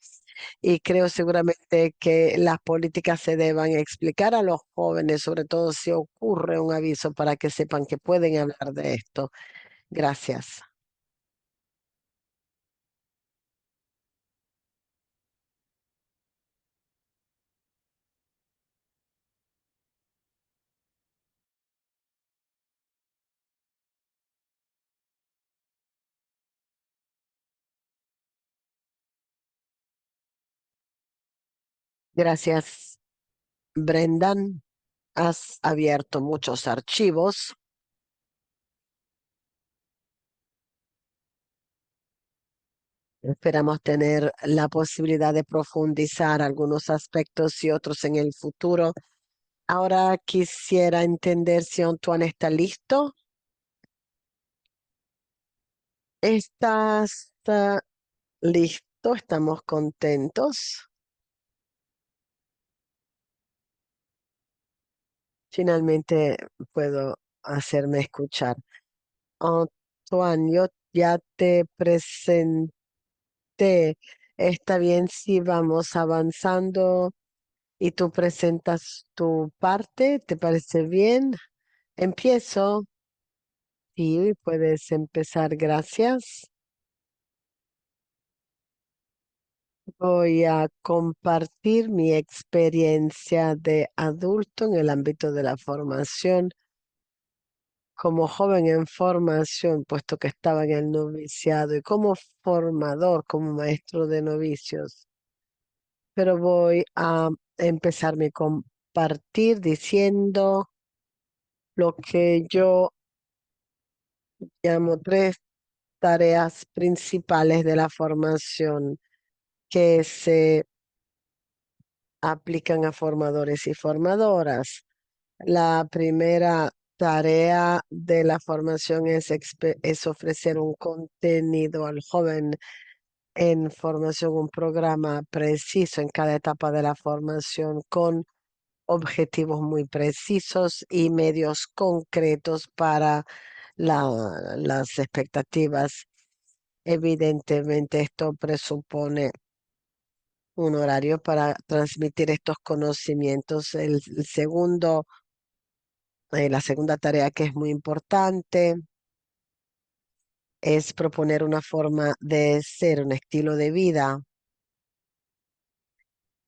Y creo seguramente que las políticas se deban explicar a los jóvenes, sobre todo si ocurre un aviso para que sepan que pueden hablar de esto. Gracias. Gracias, Brendan. Has abierto muchos archivos. Esperamos tener la posibilidad de profundizar algunos aspectos y otros en el futuro. Ahora quisiera entender si Antoine está listo. ¿Estás listo? ¿Estamos contentos? Finalmente puedo hacerme escuchar. Antoine, yo ya te presenté. Está bien si vamos avanzando y tú presentas tu parte. ¿Te parece bien? Empiezo. Sí, puedes empezar. Gracias. Voy a compartir mi experiencia de adulto en el ámbito de la formación. Como joven en formación, puesto que estaba en el noviciado y como formador, como maestro de novicios. Pero voy a empezar mi compartir diciendo lo que yo llamo tres tareas principales de la formación que se aplican a formadores y formadoras. La primera tarea de la formación es ofrecer un contenido al joven en formación, un programa preciso en cada etapa de la formación con objetivos muy precisos y medios concretos para las expectativas. Evidentemente, esto presupone un horario para transmitir estos conocimientos. El segundo, la segunda tarea que es muy importante es proponer una forma de ser, un estilo de vida,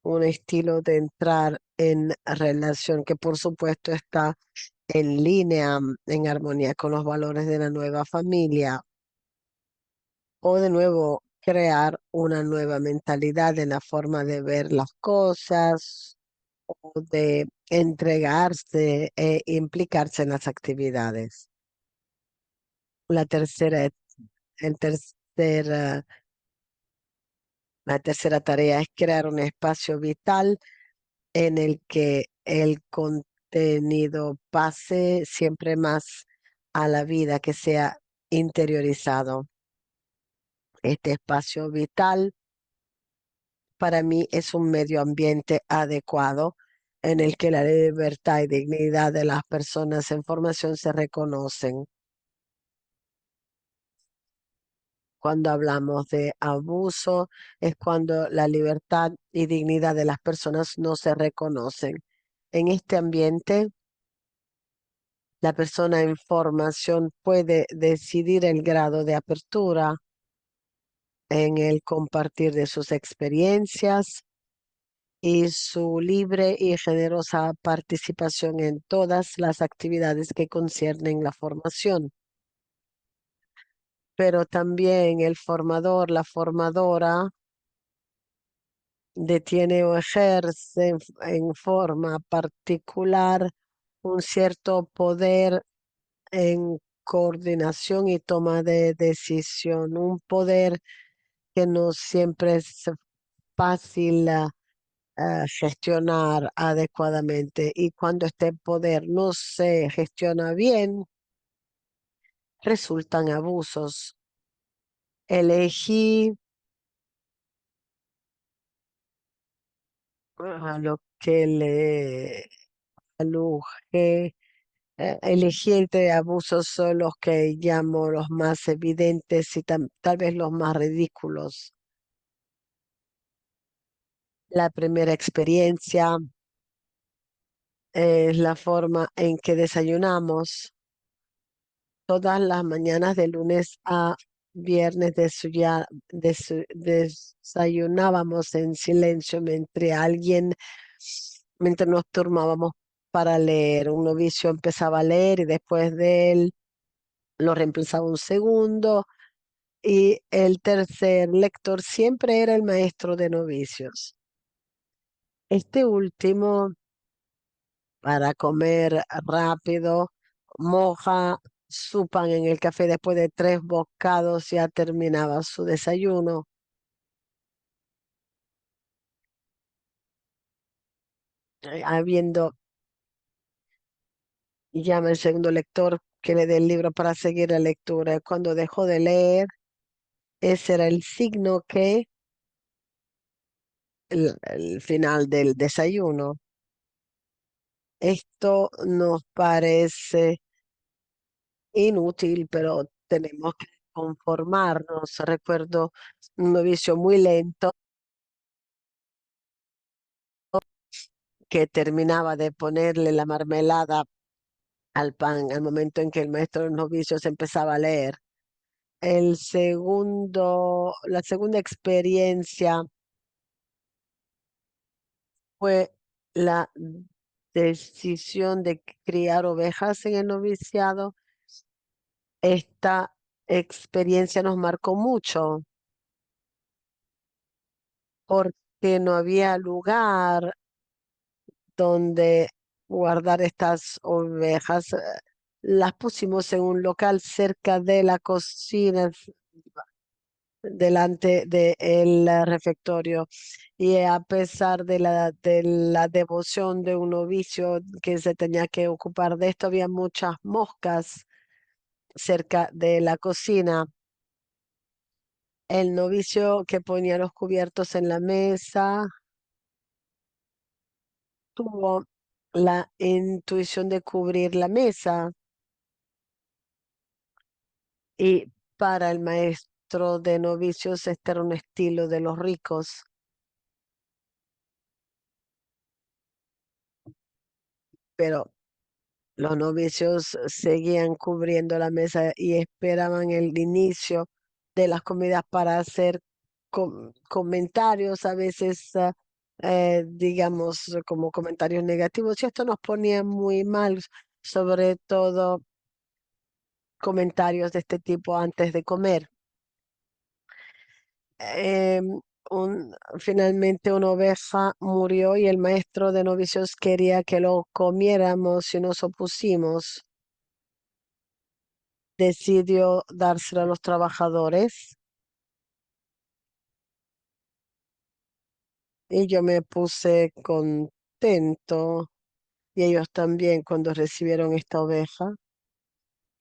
un estilo de entrar en relación que por supuesto está en línea, en armonía con los valores de la nueva familia, o de nuevo crear una nueva mentalidad en la forma de ver las cosas o de entregarse e implicarse en las actividades. La tercera, el tercer, la tercera tarea es crear un espacio vital en el que el contenido pase siempre más a la vida, que sea interiorizado. Este espacio vital para mí es un medio ambiente adecuado en el que la libertad y dignidad de las personas en formación se reconocen. Cuando hablamos de abuso, es cuando la libertad y dignidad de las personas no se reconocen. En este ambiente, la persona en formación puede decidir el grado de apertura en el compartir de sus experiencias y su libre y generosa participación en todas las actividades que conciernen la formación. Pero también el formador, la formadora, detiene o ejerce en forma particular un cierto poder en coordinación y toma de decisión, un poder que no siempre es fácil gestionar adecuadamente. Y cuando este poder no se gestiona bien, resultan abusos. Elegí a lo que le aluje. Elegí entre abusos son los que llamo los más evidentes y tal vez los más ridículos. La primera experiencia es la forma en que desayunamos todas las mañanas de lunes a viernes. Desayunábamos en silencio mientras nos turnábamos para leer. Un novicio empezaba a leer y después de él lo reemplazaba un segundo, y el tercer lector siempre era el maestro de novicios. Este último, para comer rápido, moja su pan en el café. Después de 3 bocados ya terminaba su desayuno. Habiendo, llama el segundo lector que le dé el libro para seguir la lectura. Cuando dejó de leer, ese era el signo que el final del desayuno. Esto nos parece inútil, pero tenemos que conformarnos. Recuerdo un novicio muy lento que terminaba de ponerle la mermelada al pan al momento en que el maestro de los novicios empezaba a leer. La segunda experiencia fue la decisión de criar ovejas en el noviciado. Esta experiencia nos marcó mucho porque no había lugar donde guardar estas ovejas. Las pusimos en un local cerca de la cocina, delante del refectorio. Y a pesar de la devoción de un novicio que se tenía que ocupar de esto, había muchas moscas cerca de la cocina. El novicio que ponía los cubiertos en la mesa tuvo la intuición de cubrir la mesa y para el maestro de novicios este era un estilo de los ricos, pero los novicios seguían cubriendo la mesa y esperaban el inicio de las comidas para hacer comentarios, a veces, digamos, como comentarios negativos. Y esto nos ponía muy mal, sobre todo comentarios de este tipo antes de comer. Finalmente una oveja murió y el maestro de novicios quería que lo comiéramos y nos opusimos. Decidió dárselo a los trabajadores y yo me puse contento y ellos también cuando recibieron esta oveja.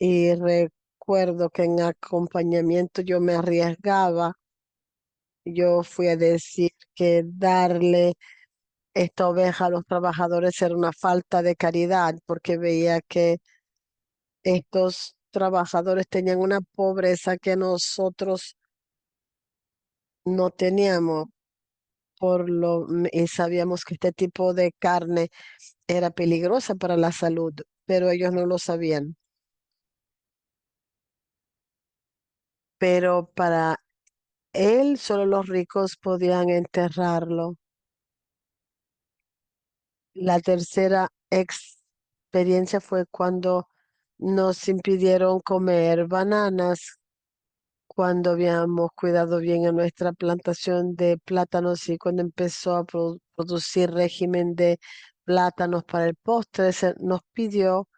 Y recuerdo que en acompañamiento yo me arriesgaba. Yo fui a decir que darle esta oveja a los trabajadores era una falta de caridad porque veía que estos trabajadores tenían una pobreza que nosotros no teníamos. Y sabíamos que este tipo de carne era peligrosa para la salud, pero ellos no lo sabían. Pero para él solo los ricos podían enterrarlo. La tercera experiencia fue cuando nos impidieron comer bananas, cuando habíamos cuidado bien en nuestra plantación de plátanos y cuando empezó a producir régimen de plátanos para el postre, nos pidió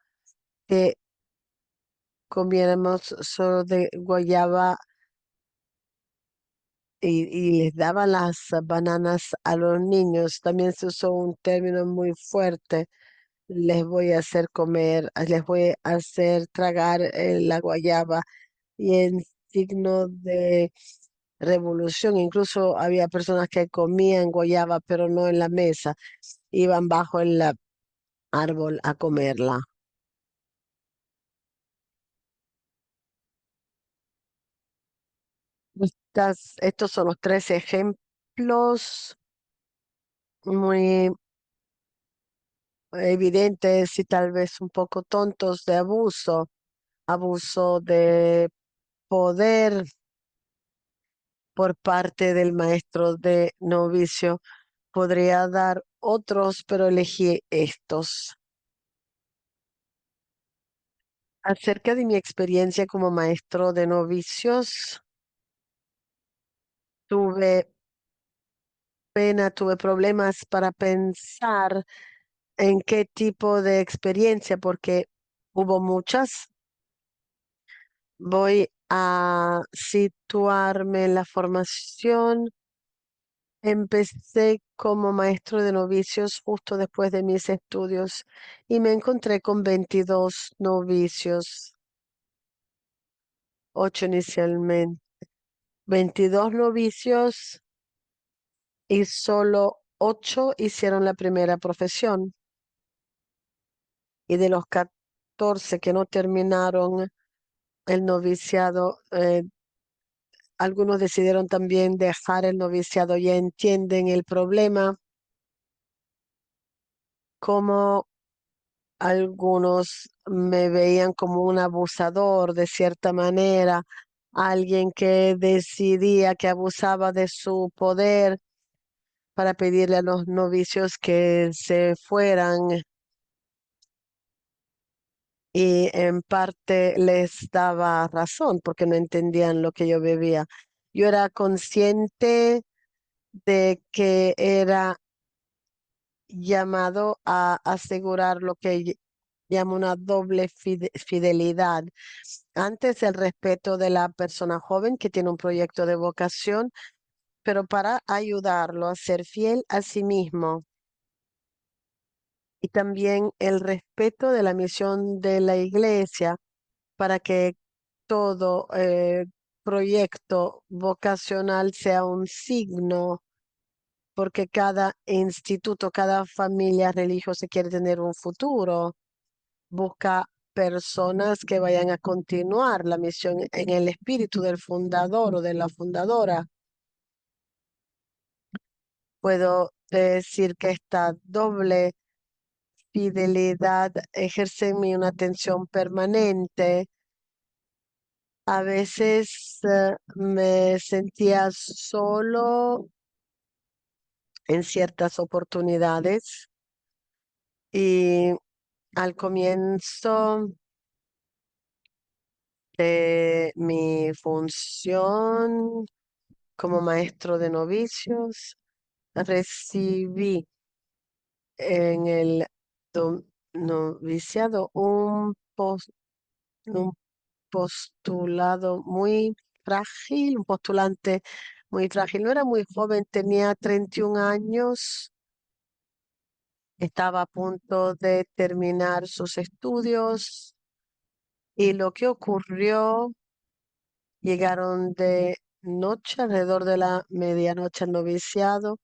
que comiéramos solo de guayaba y les daban las bananas a los niños. También se usó un término muy fuerte. Les voy a hacer comer, les voy a hacer tragar la guayaba y en signo de revolución. Incluso había personas que comían guayaba, pero no en la mesa. Iban bajo el árbol a comerla. Estos son los tres ejemplos muy evidentes y tal vez un poco tontos de abuso, abuso de poder por parte del maestro de novicio. Podría dar otros, pero elegí estos. Acerca de mi experiencia como maestro de novicios, tuve pena, tuve problemas para pensar en qué tipo de experiencia, porque hubo muchas. Voy a situarme en la formación. Empecé como maestro de novicios justo después de mis estudios y me encontré con 22 novicios, 8 inicialmente, 22 novicios y solo 8 hicieron la primera profesión. Y de los 14 que no terminaron el noviciado, algunos decidieron también dejar el noviciado. Ya entienden el problema, como algunos me veían como un abusador de cierta manera, alguien que decidía que abusaba de su poder para pedirle a los novicios que se fueran y en parte les daba razón porque no entendían lo que yo bebía. Yo era consciente de que era llamado a asegurar lo que llamo una doble fidelidad. Antes, el respeto de la persona joven que tiene un proyecto de vocación, pero para ayudarlo a ser fiel a sí mismo. Y también el respeto de la misión de la iglesia para que todo proyecto vocacional sea un signo, porque cada instituto, cada familia religiosa quiere tener un futuro, busca personas que vayan a continuar la misión en el espíritu del fundador o de la fundadora. Puedo decir que esta doble fidelidad ejerce en mí una atención permanente. A veces me sentía solo en ciertas oportunidades y al comienzo de mi función como maestro de novicios, recibí en el noviciado un postulado muy frágil, un postulante muy frágil. No era muy joven, tenía 31 años, estaba a punto de terminar sus estudios y lo que ocurrió, llegaron de noche, alrededor de la medianoche al noviciado,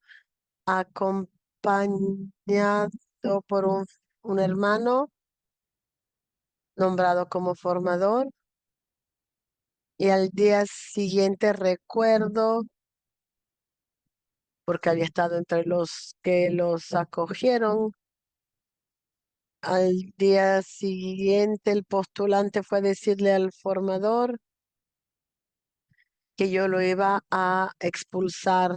acompañado por un hermano nombrado como formador. Y al día siguiente recuerdo, porque había estado entre los que los acogieron, al día siguiente el postulante fue a decirle al formador que yo lo iba a expulsar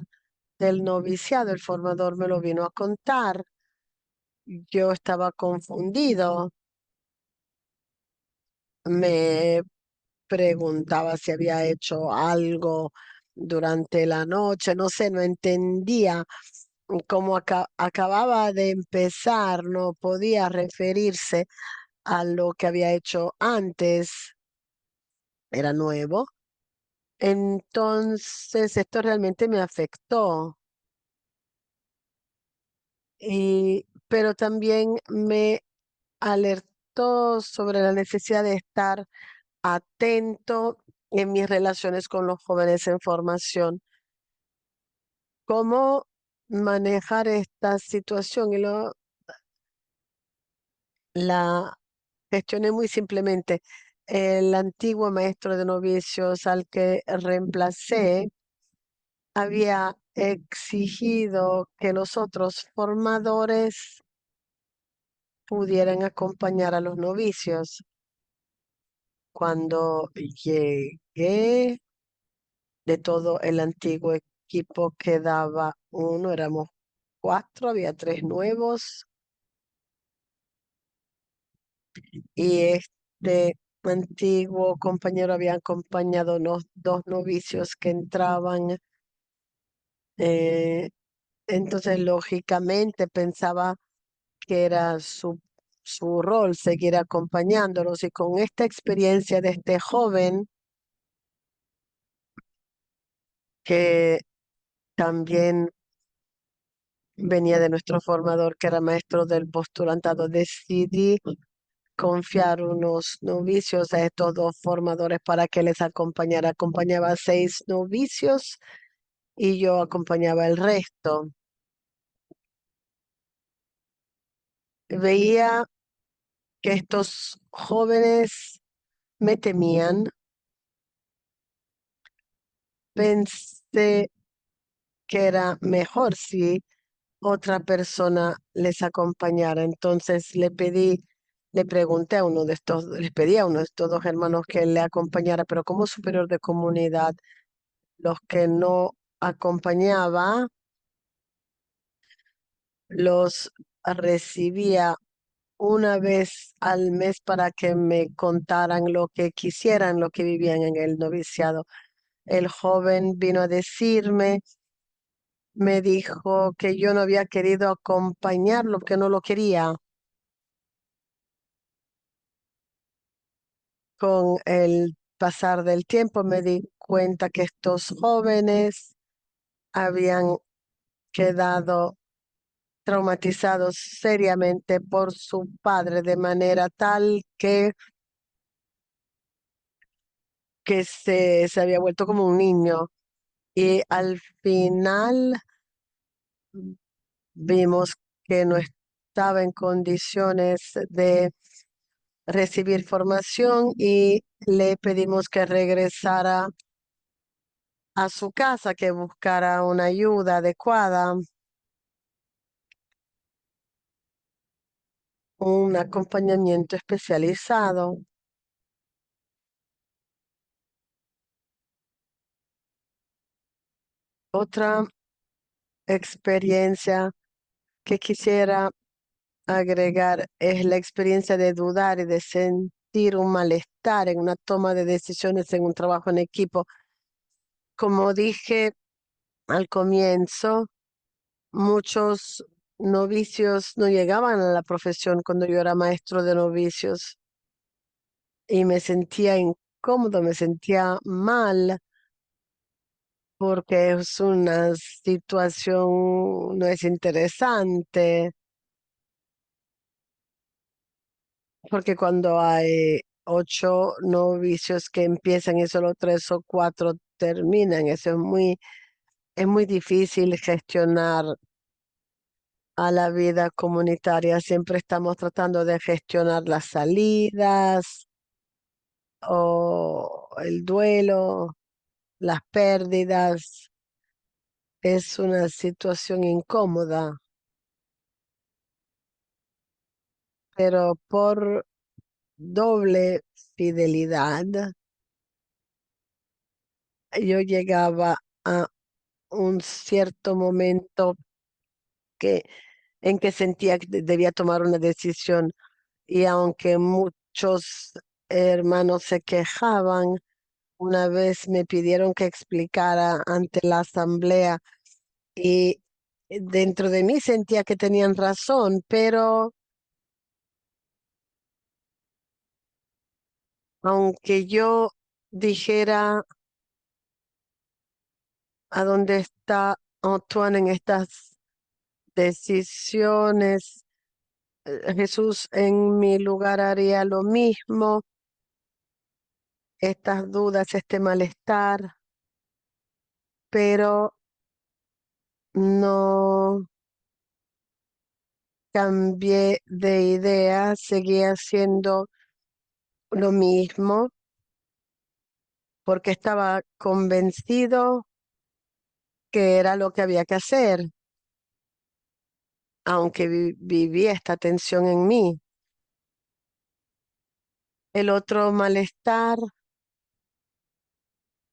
del noviciado. El formador me lo vino a contar. Yo estaba confundido. Me preguntaba si había hecho algo durante la noche. No sé, no entendía. Como acababa de empezar, no podía referirse a lo que había hecho antes. Era nuevo. Entonces, esto realmente me afectó. Pero también me alertó sobre la necesidad de estar atento en mis relaciones con los jóvenes en formación. ¿Cómo manejar esta situación? La gestioné muy simplemente. El antiguo maestro de novicios al que reemplacé había exigido que los otros formadores pudieran acompañar a los novicios. Cuando llegué, de todo el antiguo equipo quedaba uno, éramos cuatro, había tres nuevos y este antiguo compañero había acompañado unos dos novicios que entraban. eh, entonces, lógicamente, pensaba que era su rol seguir acompañándolos y con esta experiencia de este joven que también venía de nuestro formador, que era maestro del postulantado, decidí confiar unos novicios a estos dos formadores para que les acompañara. Acompañaba a 6 novicios y yo acompañaba el resto. Veía que estos jóvenes me temían. Pensé que era mejor si otra persona les acompañara. Entonces le pregunté a uno de estos, les pedí a uno de estos dos hermanos que le acompañara, pero como superior de comunidad, los que no acompañaba, los recibía una vez al mes para que me contaran lo que quisieran, lo que vivían en el noviciado. El joven vino a decirme, me dijo que yo no había querido acompañarlo, que no lo quería. Con el pasar del tiempo me di cuenta que estos jóvenes habían quedado traumatizados seriamente por su padre, de manera tal que que se había vuelto como un niño y al final vimos que no estaba en condiciones de recibir formación y le pedimos que regresara a su casa, que buscara una ayuda adecuada, un acompañamiento especializado. Otra experiencia que quisiera agregar es la experiencia de dudar y de sentir un malestar en una toma de decisiones en un trabajo en equipo. Como dije al comienzo, muchos novicios no llegaban a la profesión cuando yo era maestro de novicios y me sentía incómodo, me sentía mal porque es una situación, no es interesante, porque cuando hay 8 novicios que empiezan y solo 3 o 4 terminan, eso es muy difícil gestionar a la vida comunitaria. Siempre estamos tratando de gestionar las salidas o el duelo, las pérdidas. Es una situación incómoda, pero por doble fidelidad, yo llegaba a un cierto momento que, en que sentía que debía tomar una decisión y aunque muchos hermanos se quejaban, una vez me pidieron que explicara ante la asamblea y dentro de mí sentía que tenían razón, pero aunque yo dijera a dónde está Antoine en estas decisiones, Jesús en mi lugar haría lo mismo, estas dudas, este malestar, pero no cambié de idea, seguía haciendo lo mismo porque estaba convencido que era lo que había que hacer, aunque vivía esta tensión en mí. El otro malestar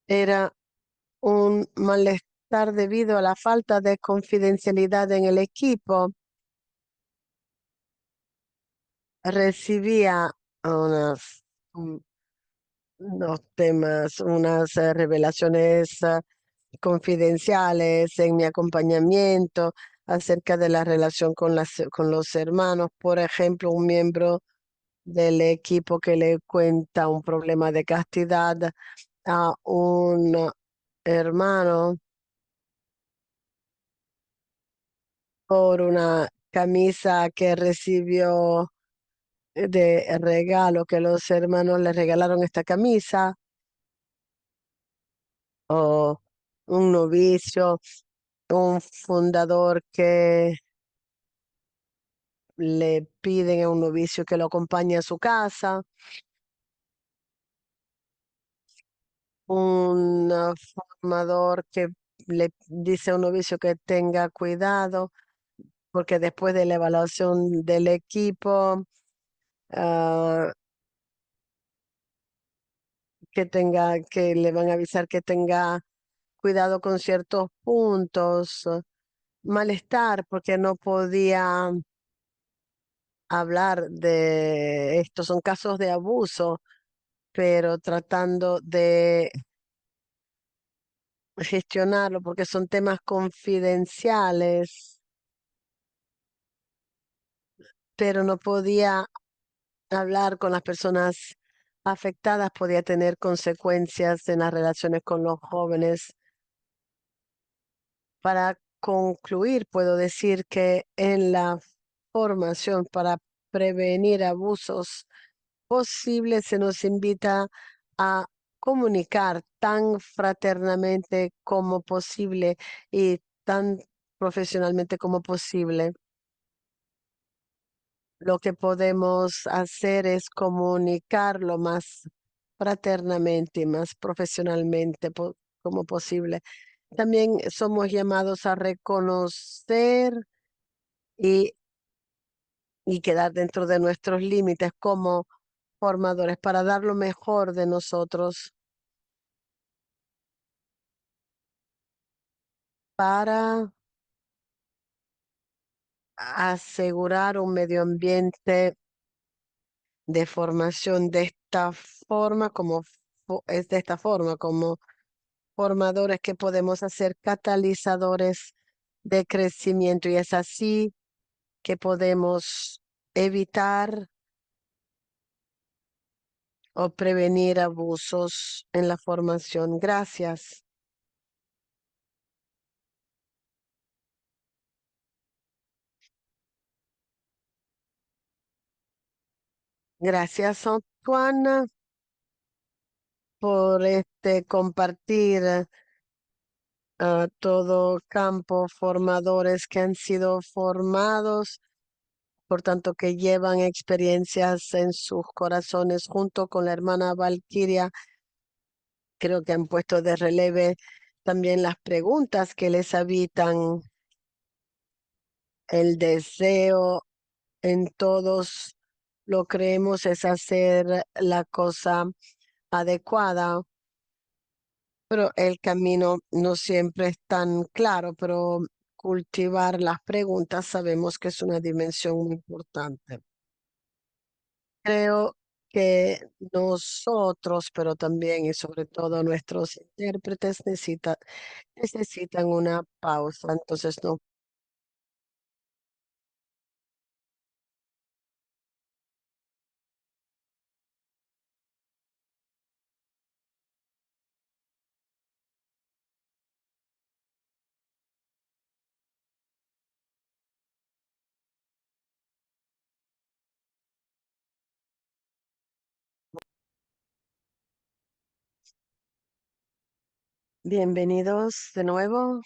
era un malestar debido a la falta de confidencialidad en el equipo. Recibía unas, un- unos temas, unas revelaciones confidenciales en mi acompañamiento acerca de la relación con los hermanos. Por ejemplo, un miembro del equipo que le cuenta un problema de castidad a un hermano por una camisa que recibió de regalo, que los hermanos le regalaron esta camisa, o un novicio, un fundador que le piden a un novicio que lo acompañe a su casa, un formador que le dice a un novicio que tenga cuidado, porque después de la evaluación del equipo, ah, que le van a avisar que tenga cuidado con ciertos puntos, malestar porque no podía hablar de estos, son casos de abuso, pero tratando de gestionarlo porque son temas confidenciales, pero no podía hablar con las personas afectadas, podía tener consecuencias en las relaciones con los jóvenes. Para concluir, puedo decir que en la formación para prevenir abusos posibles se nos invita a comunicar tan fraternamente como posible y tan profesionalmente como posible. Lo que podemos hacer es comunicar lo más fraternamente y más profesionalmente como posible. También somos llamados a reconocer y, y quedar dentro de nuestros límites como formadores para dar lo mejor de nosotros, para asegurar un medio ambiente de formación de esta forma, es de esta forma como formadores que podemos hacer catalizadores de crecimiento y es así que podemos evitar o prevenir abusos en la formación. Gracias. Gracias, Antoine, por este compartir a todo campo formadores que han sido formados, por tanto que llevan experiencias en sus corazones junto con la hermana Valquiria. Creo que han puesto de relieve también las preguntas que les habitan, el deseo en todos, lo creemos es hacer la cosa adecuada, pero el camino no siempre es tan claro, pero cultivar las preguntas sabemos que es una dimensión muy importante. Creo que nosotros, pero también y sobre todo nuestros intérpretes necesitan una pausa. Entonces, no, bienvenidos de nuevo.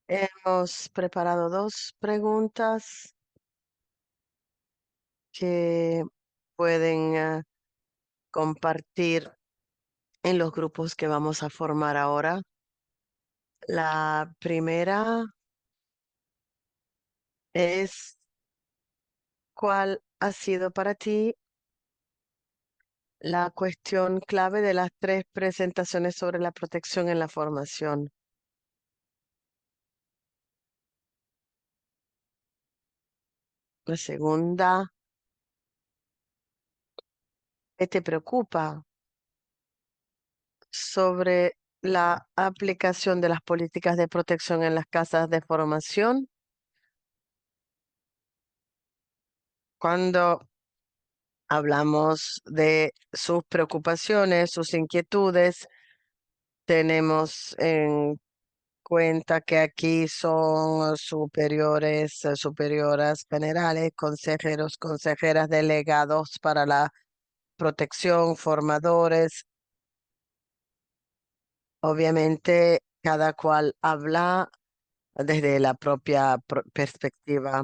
Hemos preparado dos preguntas que pueden compartir en los grupos que vamos a formar ahora. La primera es, ¿cuál ha sido para ti la cuestión clave de las tres presentaciones sobre la protección en la formación? La segunda, ¿qué te preocupa sobre la aplicación de las políticas de protección en las casas de formación? Cuando hablamos de sus preocupaciones, sus inquietudes, tenemos en cuenta que aquí son superiores, superioras generales, consejeros, consejeras delegados para la protección, formadores. Obviamente, cada cual habla desde la propia perspectiva.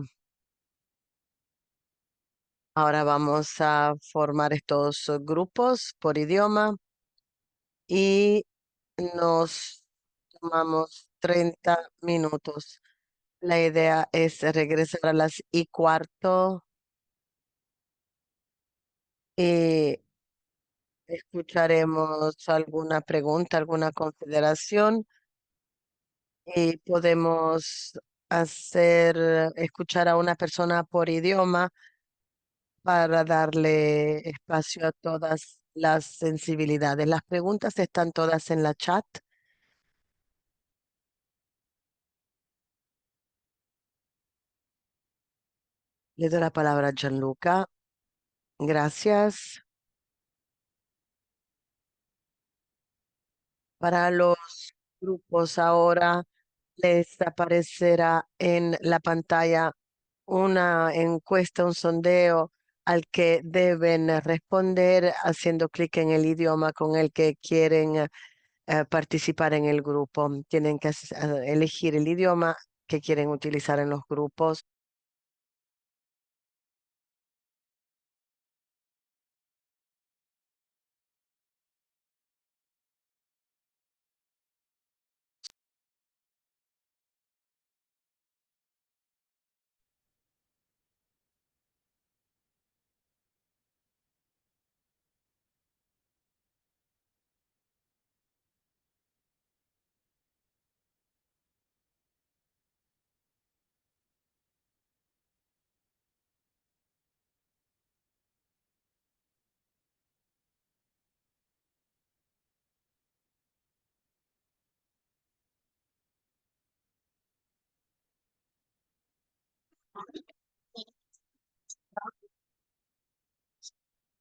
Ahora vamos a formar estos grupos por idioma y nos tomamos 30 minutos. La idea es regresar a las y cuarto y escucharemos alguna pregunta, alguna consideración y podemos escuchar a una persona por idioma para darle espacio a todas las sensibilidades. Las preguntas están todas en la chat. Le doy la palabra a Gianluca. Gracias. Para los grupos ahora les aparecerá en la pantalla una encuesta, un sondeo al que deben responder haciendo clic en el idioma con el que quieren participar en el grupo. Tienen que elegir el idioma que quieren utilizar en los grupos.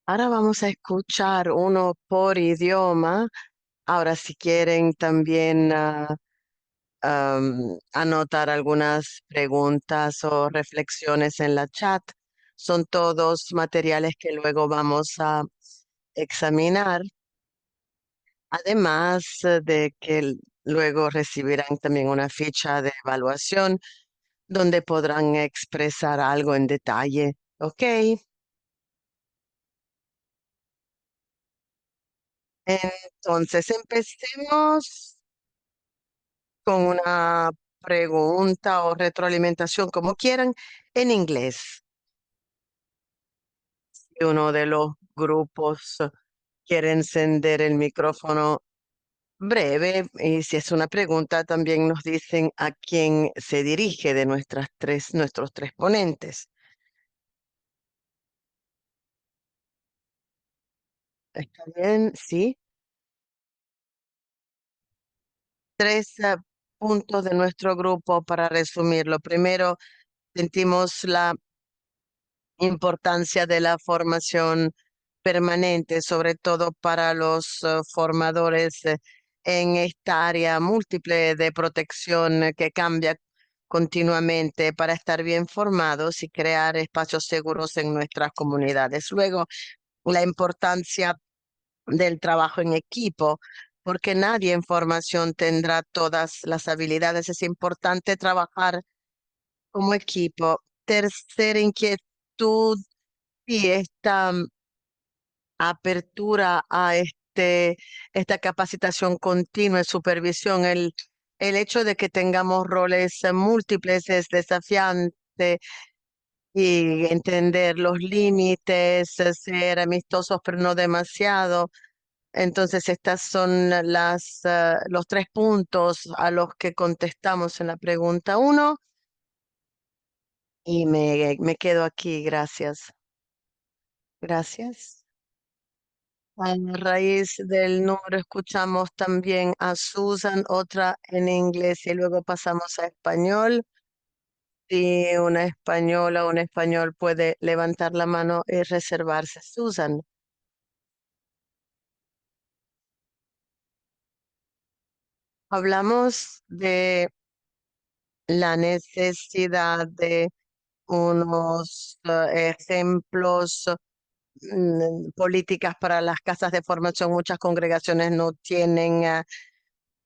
Ahora vamos a escuchar uno por idioma. Ahora, si quieren también anotar algunas preguntas o reflexiones en la chat, son todos materiales que luego vamos a examinar, además de que luego recibirán también una ficha de evaluación donde podrán expresar algo en detalle. ¿Ok? Entonces, empecemos con una pregunta o retroalimentación, como quieran, en inglés. Si uno de los grupos quiere encender el micrófono breve, y si es una pregunta, también nos dicen a quién se dirige de nuestros tres ponentes. ¿Está bien? Sí. Tres puntos de nuestro grupo para resumirlo. Primero, sentimos la importancia de la formación permanente, sobre todo para los formadores en esta área múltiple de protección que cambia continuamente para estar bien formados y crear espacios seguros en nuestras comunidades. Luego, la importancia del trabajo en equipo, porque nadie en formación tendrá todas las habilidades. Es importante trabajar como equipo. Tercera inquietud y esta apertura a esta capacitación continua y supervisión. El hecho de que tengamos roles múltiples es desafiante y entender los límites, ser amistosos pero no demasiado. Entonces, estas son los tres puntos a los que contestamos en la pregunta uno y me quedo aquí. Gracias. Gracias. A raíz del número escuchamos también a Susan, otra en inglés y luego pasamos a español. Si una española o un español puede levantar la mano y reservarse. Susan, hablamos de la necesidad de unos ejemplos, políticas para las casas de formación. Muchas congregaciones no tienen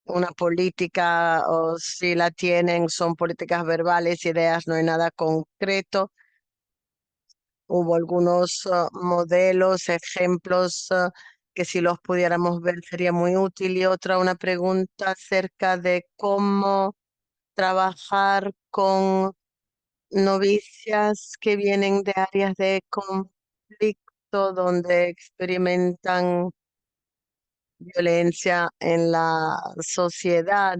una política o si la tienen son políticas verbales, ideas, no hay nada concreto. Hubo algunos modelos, ejemplos que si los pudiéramos ver sería muy útil. Y otra, una pregunta acerca de cómo trabajar con novicias que vienen de áreas de conflicto donde experimentan violencia en la sociedad,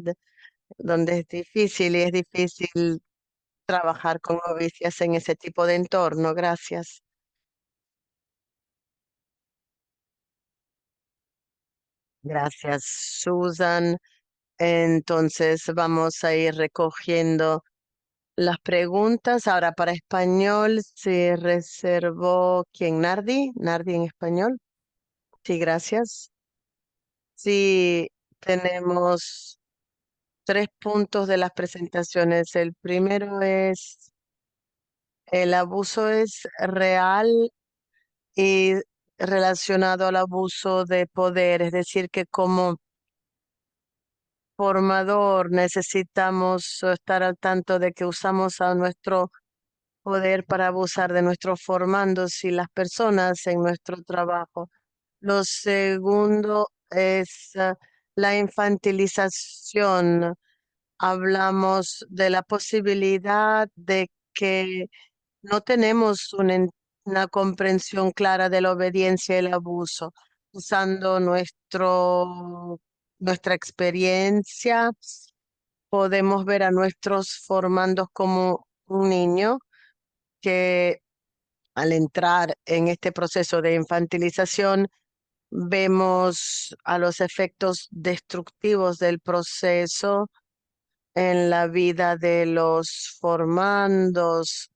donde es difícil y es difícil trabajar con novicias en ese tipo de entorno. Gracias. Gracias, Susan. Entonces vamos a ir recogiendo las preguntas. Ahora para español se reservó ¿quién? Nardi. Nardi en español. Sí, gracias. Sí, tenemos tres puntos de las presentaciones. El primero es, el abuso es real y relacionado al abuso de poder. Es decir, que como formador necesitamos estar al tanto de que usamos a nuestro poder para abusar de nuestros formandos y las personas en nuestro trabajo. Lo segundo es la infantilización. Hablamos de la posibilidad de que no tenemos una comprensión clara de la obediencia y el abuso. Usando nuestra experiencia, podemos ver a nuestros formandos como un niño que al entrar en este proceso de infantilización, vemos a los efectos destructivos del proceso en la vida de los formandos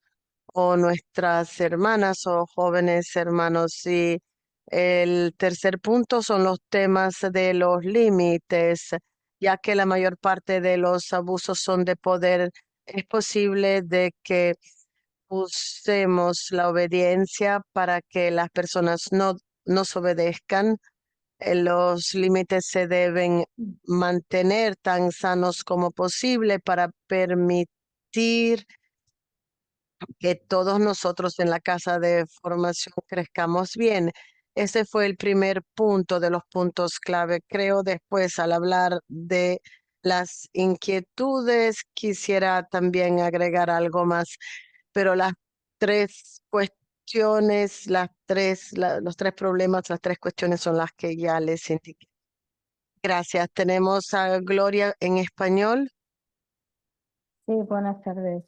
o nuestras hermanas o jóvenes hermanos. Y el tercer punto son los temas de los límites, ya que la mayor parte de los abusos son de poder. Es posible de que usemos la obediencia para que las personas no nos obedezcan. Los límites se deben mantener tan sanos como posible para permitir que todos nosotros en la casa de formación crezcamos bien. Ese fue el primer punto de los puntos clave. Creo después, al hablar de las inquietudes, quisiera también agregar algo más, pero las tres cuestiones, los tres problemas, las tres cuestiones son las que ya les indiqué. Gracias. Tenemos a Gloria en español. Sí, buenas tardes.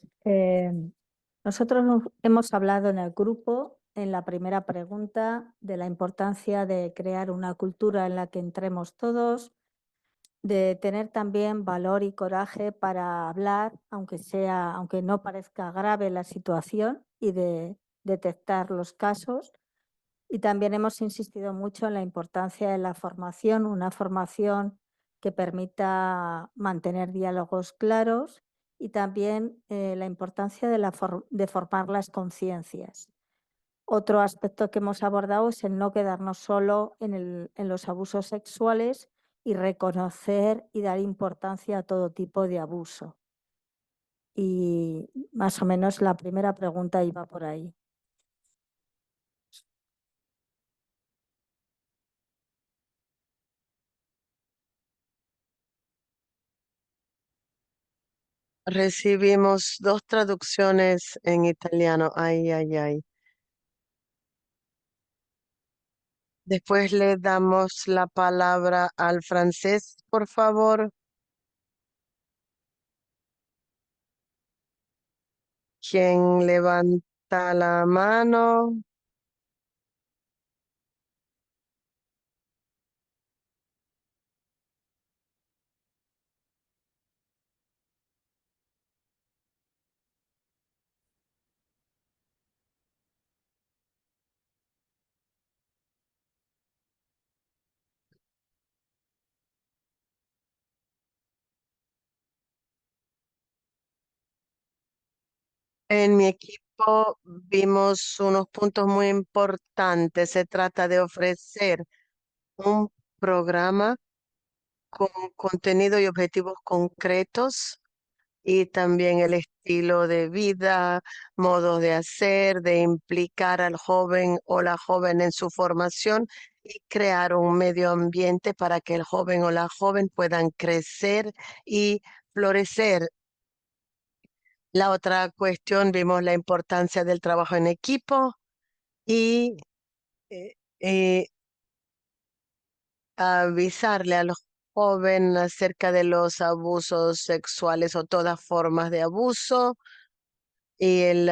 Nosotros hemos hablado en el grupo, en la primera pregunta, de la importancia de crear una cultura en la que entremos todos, de tener también valor y coraje para hablar, aunque no parezca grave la situación, y de detectar los casos. Y también hemos insistido mucho en la importancia de la formación, una formación que permita mantener diálogos claros y también la importancia de formar las conciencias. Otro aspecto que hemos abordado es el no quedarnos solo en los abusos sexuales y reconocer y dar importancia a todo tipo de abuso. Y más o menos la primera pregunta iba por ahí. Recibimos dos traducciones en italiano. Ay, ay, ay. Después le damos la palabra al francés, por favor. ¿Quién levanta la mano? En mi equipo vimos unos puntos muy importantes. Se trata de ofrecer un programa con contenido y objetivos concretos y también el estilo de vida, modos de hacer, de implicar al joven o la joven en su formación y crear un medio ambiente para que el joven o la joven puedan crecer y florecer. La otra cuestión, vimos la importancia del trabajo en equipo y eh, eh, avisarle a los jóvenes acerca de los abusos sexuales o todas formas de abuso y el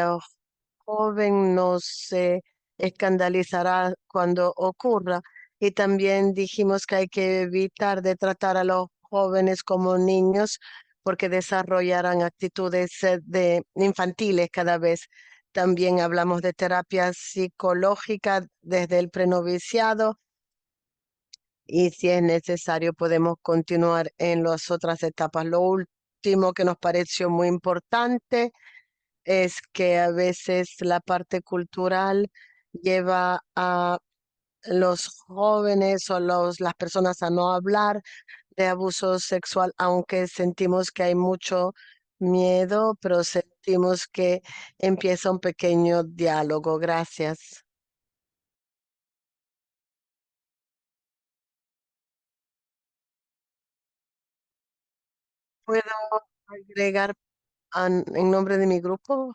joven no se escandalizará cuando ocurra. Y también dijimos que hay que evitar de tratar a los jóvenes como niños porque desarrollarán actitudes de infantiles cada vez. También hablamos de terapia psicológica desde el prenoviciado y si es necesario podemos continuar en las otras etapas. Lo último que nos pareció muy importante es que a veces la parte cultural lleva a los jóvenes o las personas a no hablar de abuso sexual, aunque sentimos que hay mucho miedo, pero sentimos que empieza un pequeño diálogo. Gracias. ¿Puedo agregar en nombre de mi grupo?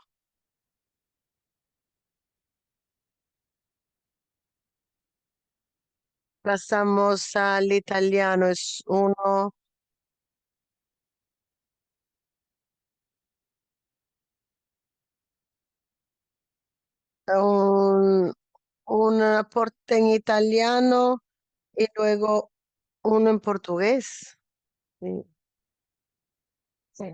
Pasamos al italiano. Es un, un aporte en italiano y luego uno en portugués. Sí. Sí.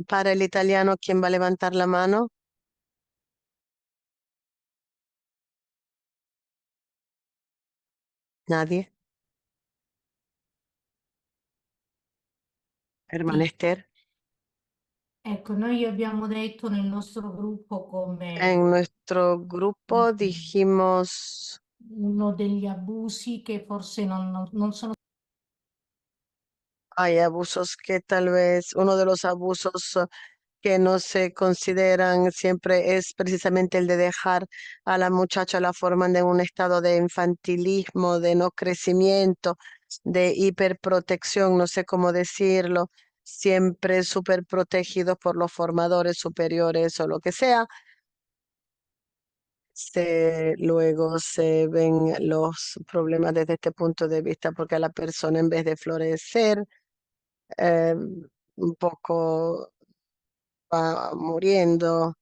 Para el italiano, ¿quién va a levantar la mano? Nadie. Hermana Sì, Esther. ecco, noi abbiamo detto nel nostro gruppo En come nuestro grupo dijimos, uno degli abusi che forse non sono. hay abusos que tal vez uno de los abusos que no se consideran siempre es precisamente el de dejar a la muchacha, la forman de un estado de infantilismo, de no crecimiento, de hiperprotección, no sé cómo decirlo, siempre súper protegidos por los formadores superiores o lo que sea. Luego se ven los problemas desde este punto de vista porque la persona en vez de florecer, eh, un poco va muriendo.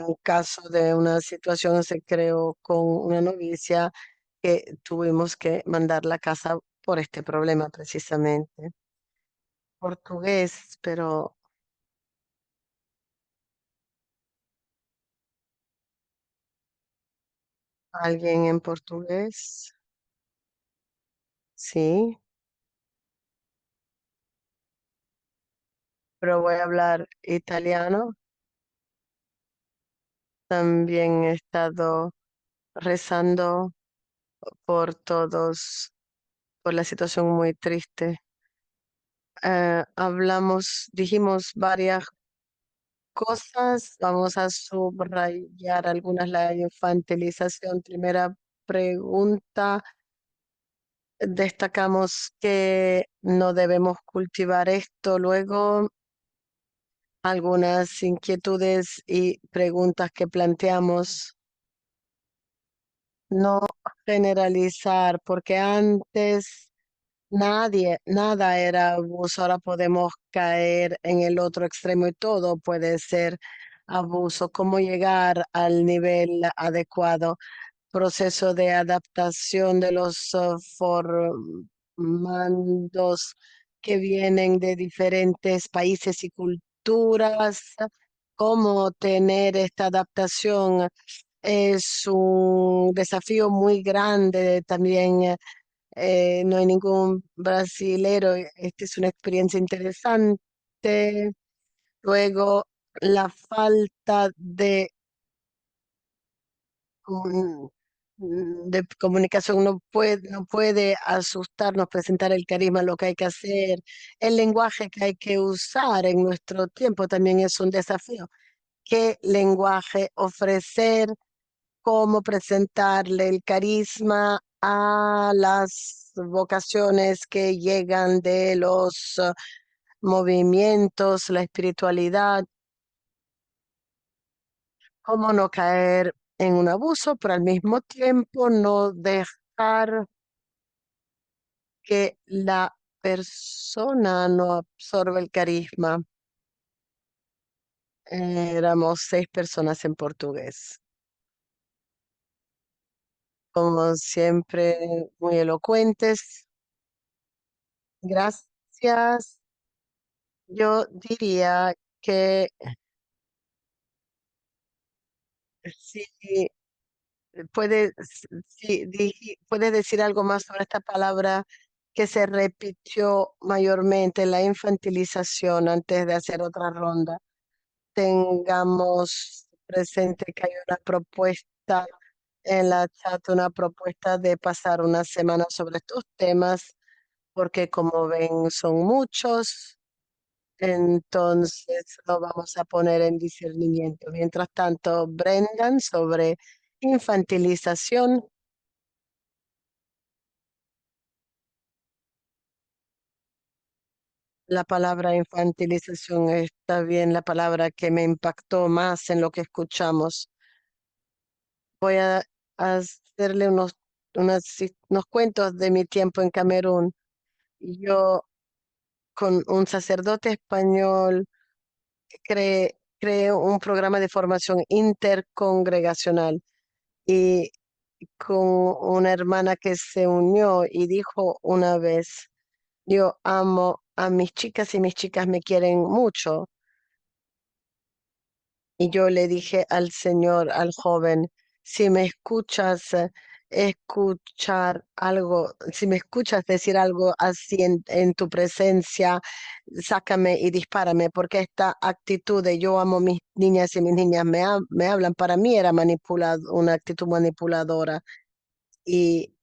Un caso de una situación se creó con una novicia que tuvimos que mandar la casa por este problema precisamente. Portugués, pero alguien en portugués, sí, pero voy a hablar italiano. También he estado rezando por todos, por la situación muy triste. Dijimos varias cosas, vamos a subrayar algunas, la infantilización. Primera pregunta, destacamos que no debemos cultivar esto. Luego, algunas inquietudes y preguntas que planteamos. No generalizar, porque antes nada era abuso, ahora podemos caer en el otro extremo y todo puede ser abuso. ¿Cómo llegar al nivel adecuado? Proceso de adaptación de los formandos que vienen de diferentes países y culturas. ¿Cómo tener esta adaptación? Es un desafío muy grande también. No hay ningún brasilero. Esta es una experiencia interesante. Luego, la falta mm, de comunicación no puede asustarnos, presentar el carisma, lo que hay que hacer. El lenguaje que hay que usar en nuestro tiempo también es un desafío. ¿Qué lenguaje ofrecer? ¿Cómo presentarle el carisma a las vocaciones que llegan de los movimientos, la espiritualidad? ¿Cómo no caer en un abuso, pero al mismo tiempo no dejar que la persona no absorba el carisma? Éramos 6 personas en portugués. Como siempre, muy elocuentes. Gracias. Yo diría que si puedes, puedes decir algo más sobre esta palabra que se repitió mayormente, la infantilización, antes de hacer otra ronda. Tengamos presente que hay una propuesta en la chat, una propuesta de pasar una semana sobre estos temas, porque como ven son muchos, entonces lo vamos a poner en discernimiento. Mientras tanto, Brendan, sobre infantilización. La palabra infantilización está bien, la palabra que me impactó más en lo que escuchamos. Voy a hacerle unos cuentos de mi tiempo en Camerún. Yo, con un sacerdote español, creé un programa de formación intercongregacional y con una hermana que se unió y dijo una vez, yo amo a mis chicas y mis chicas me quieren mucho. Y yo le dije al señor, al joven, si me escuchas escuchar algo, si me escuchas decir algo así en tu presencia, sácame y dispárame, porque esta actitud de yo amo mis niñas y mis niñas me hablan, para mí era una actitud manipuladora. Y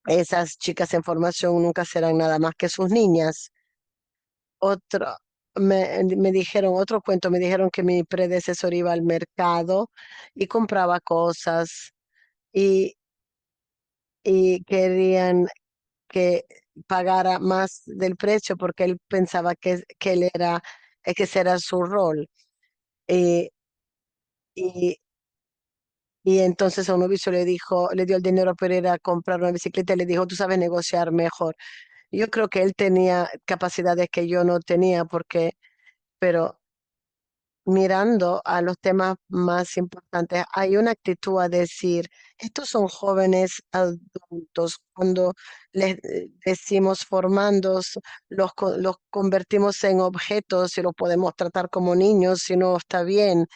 esas chicas en formación nunca serán nada más que sus niñas. Otro, me dijeron, otro cuento, me dijeron que mi predecesor iba al mercado y compraba cosas y, y querían que pagara más del precio porque él pensaba que él era, que ese era su rol. Y, y, y entonces a un novicio le dijo, le dio el dinero para ir a comprar una bicicleta y le dijo, tú sabes negociar mejor. Yo creo que él tenía capacidades que yo no tenía pero mirando a los temas más importantes, hay una actitud a decir, estos son jóvenes adultos, cuando les decimos formandos, los convertimos en objetos y los podemos tratar como niños si no está bien.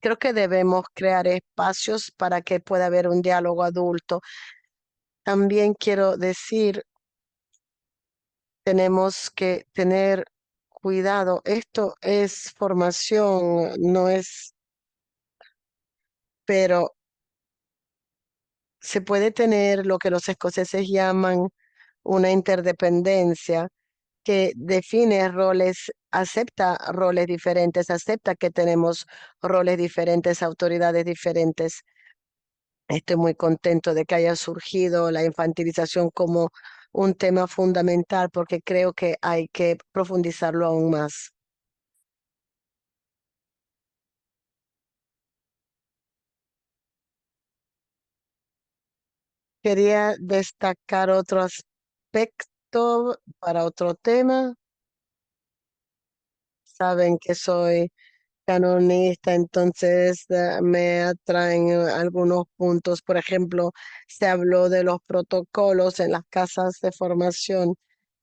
Creo que debemos crear espacios para que pueda haber un diálogo adulto. También quiero decir, tenemos que tener cuidado. Esto es formación, no es, pero se puede tener lo que los escoceses llaman una interdependencia que define roles, acepta roles diferentes, acepta que tenemos roles diferentes, autoridades diferentes. Estoy muy contento de que haya surgido la infantilización como un tema fundamental porque creo que hay que profundizarlo aún más. Quería destacar otro aspecto para otro tema. Saben que soy canonista, entonces me atraen algunos puntos. Por ejemplo, se habló de los protocolos en las casas de formación.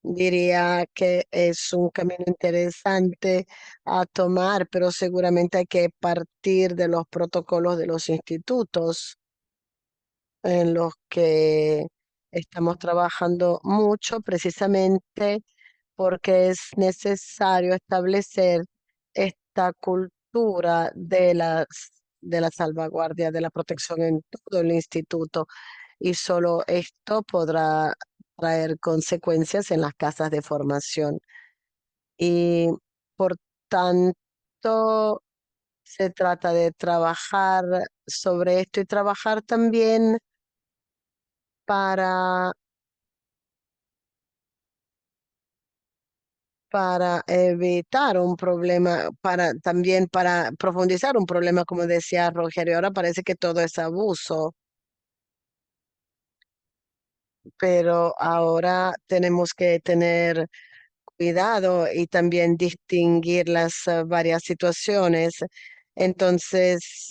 Diría que es un camino interesante a tomar, pero seguramente hay que partir de los protocolos de los institutos en los que estamos trabajando mucho precisamente porque es necesario establecer esta cultura de la salvaguardia, de la protección en todo el instituto y solo esto podrá traer consecuencias en las casas de formación. Y por tanto, se trata de trabajar sobre esto y trabajar también para evitar un problema, también para profundizar un problema, como decía Rogerio. Ahora parece que todo es abuso, pero ahora tenemos que tener cuidado y también distinguir las varias situaciones. Entonces,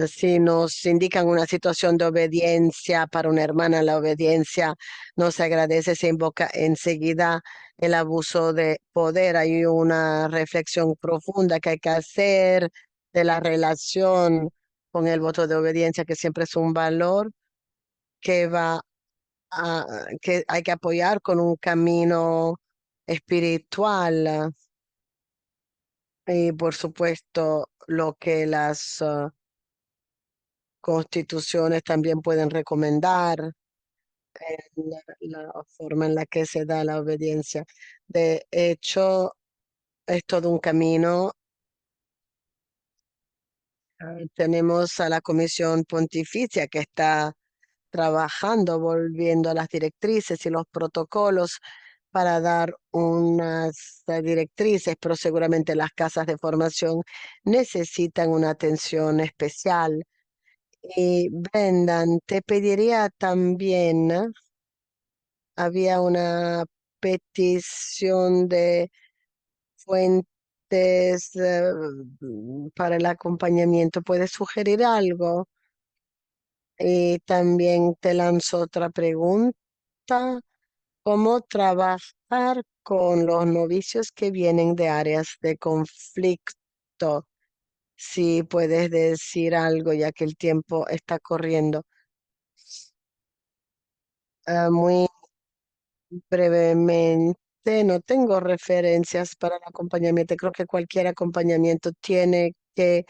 si nos indican una situación de obediencia para una hermana, la obediencia no se agradece, se invoca enseguida el abuso de poder. Hay una reflexión profunda que hay que hacer de la relación con el voto de obediencia, que siempre es un valor que que hay que apoyar con un camino espiritual. y por supuesto lo que las constituciones también pueden recomendar, la forma en la que se da la obediencia. De hecho, es todo un camino. Tenemos a la Comisión Pontificia que está trabajando, volviendo a las directrices y los protocolos para dar unas directrices, pero seguramente las casas de formación necesitan una atención especial. Y Brendan, te pediría también, había una petición de fuentes para el acompañamiento. ¿Puedes sugerir algo? Y también te lanzo otra pregunta. ¿Cómo trabajar con los novicios que vienen de áreas de conflicto? Si puedes decir algo, ya que el tiempo está corriendo. Muy brevemente, no tengo referencias para el acompañamiento. Creo que cualquier acompañamiento tiene que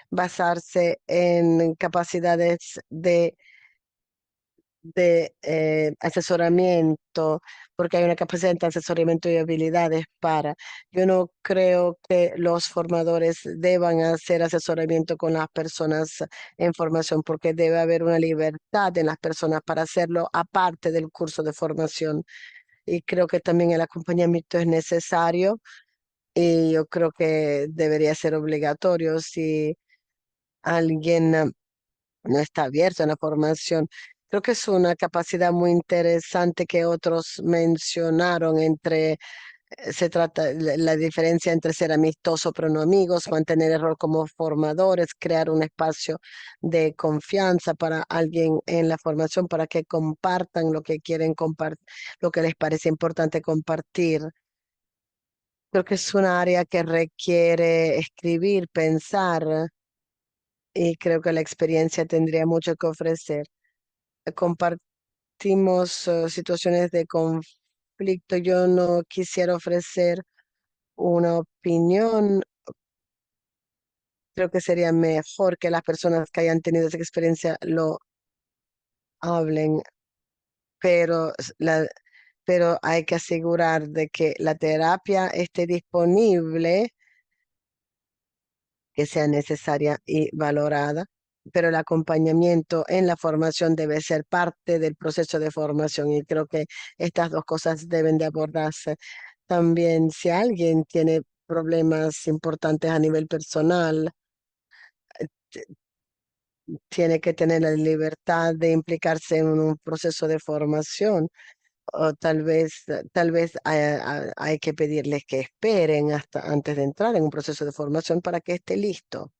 basarse en capacidades de asesoramiento, porque hay una capacidad de asesoramiento y habilidades para. Yo no creo que los formadores deban hacer asesoramiento con las personas en formación, porque debe haber una libertad en las personas para hacerlo aparte del curso de formación. Y creo que también el acompañamiento es necesario y yo creo que debería ser obligatorio si alguien no está abierto a la formación. Creo que es una capacidad muy interesante que otros mencionaron se trata la diferencia entre ser amistoso pero no amigos, mantener el rol como formadores, crear un espacio de confianza para alguien en la formación para que compartan lo que quieren compartir, lo que les parece importante compartir. Creo que es un área que requiere escribir, pensar y creo que la experiencia tendría mucho que ofrecer. Compartimos situaciones de conflicto. Yo no quisiera ofrecer una opinión. Creo que sería mejor que las personas que hayan tenido esa experiencia lo hablen, pero, pero hay que asegurar de que la terapia esté disponible, que sea necesaria y valorada, pero el acompañamiento en la formación debe ser parte del proceso de formación y creo que estas dos cosas deben de abordarse. También, si alguien tiene problemas importantes a nivel personal, t- tiene que tener la libertad de implicarse en un proceso de formación. O tal vez hay que pedirles que esperen hasta antes de entrar en un proceso de formación para que esté listo.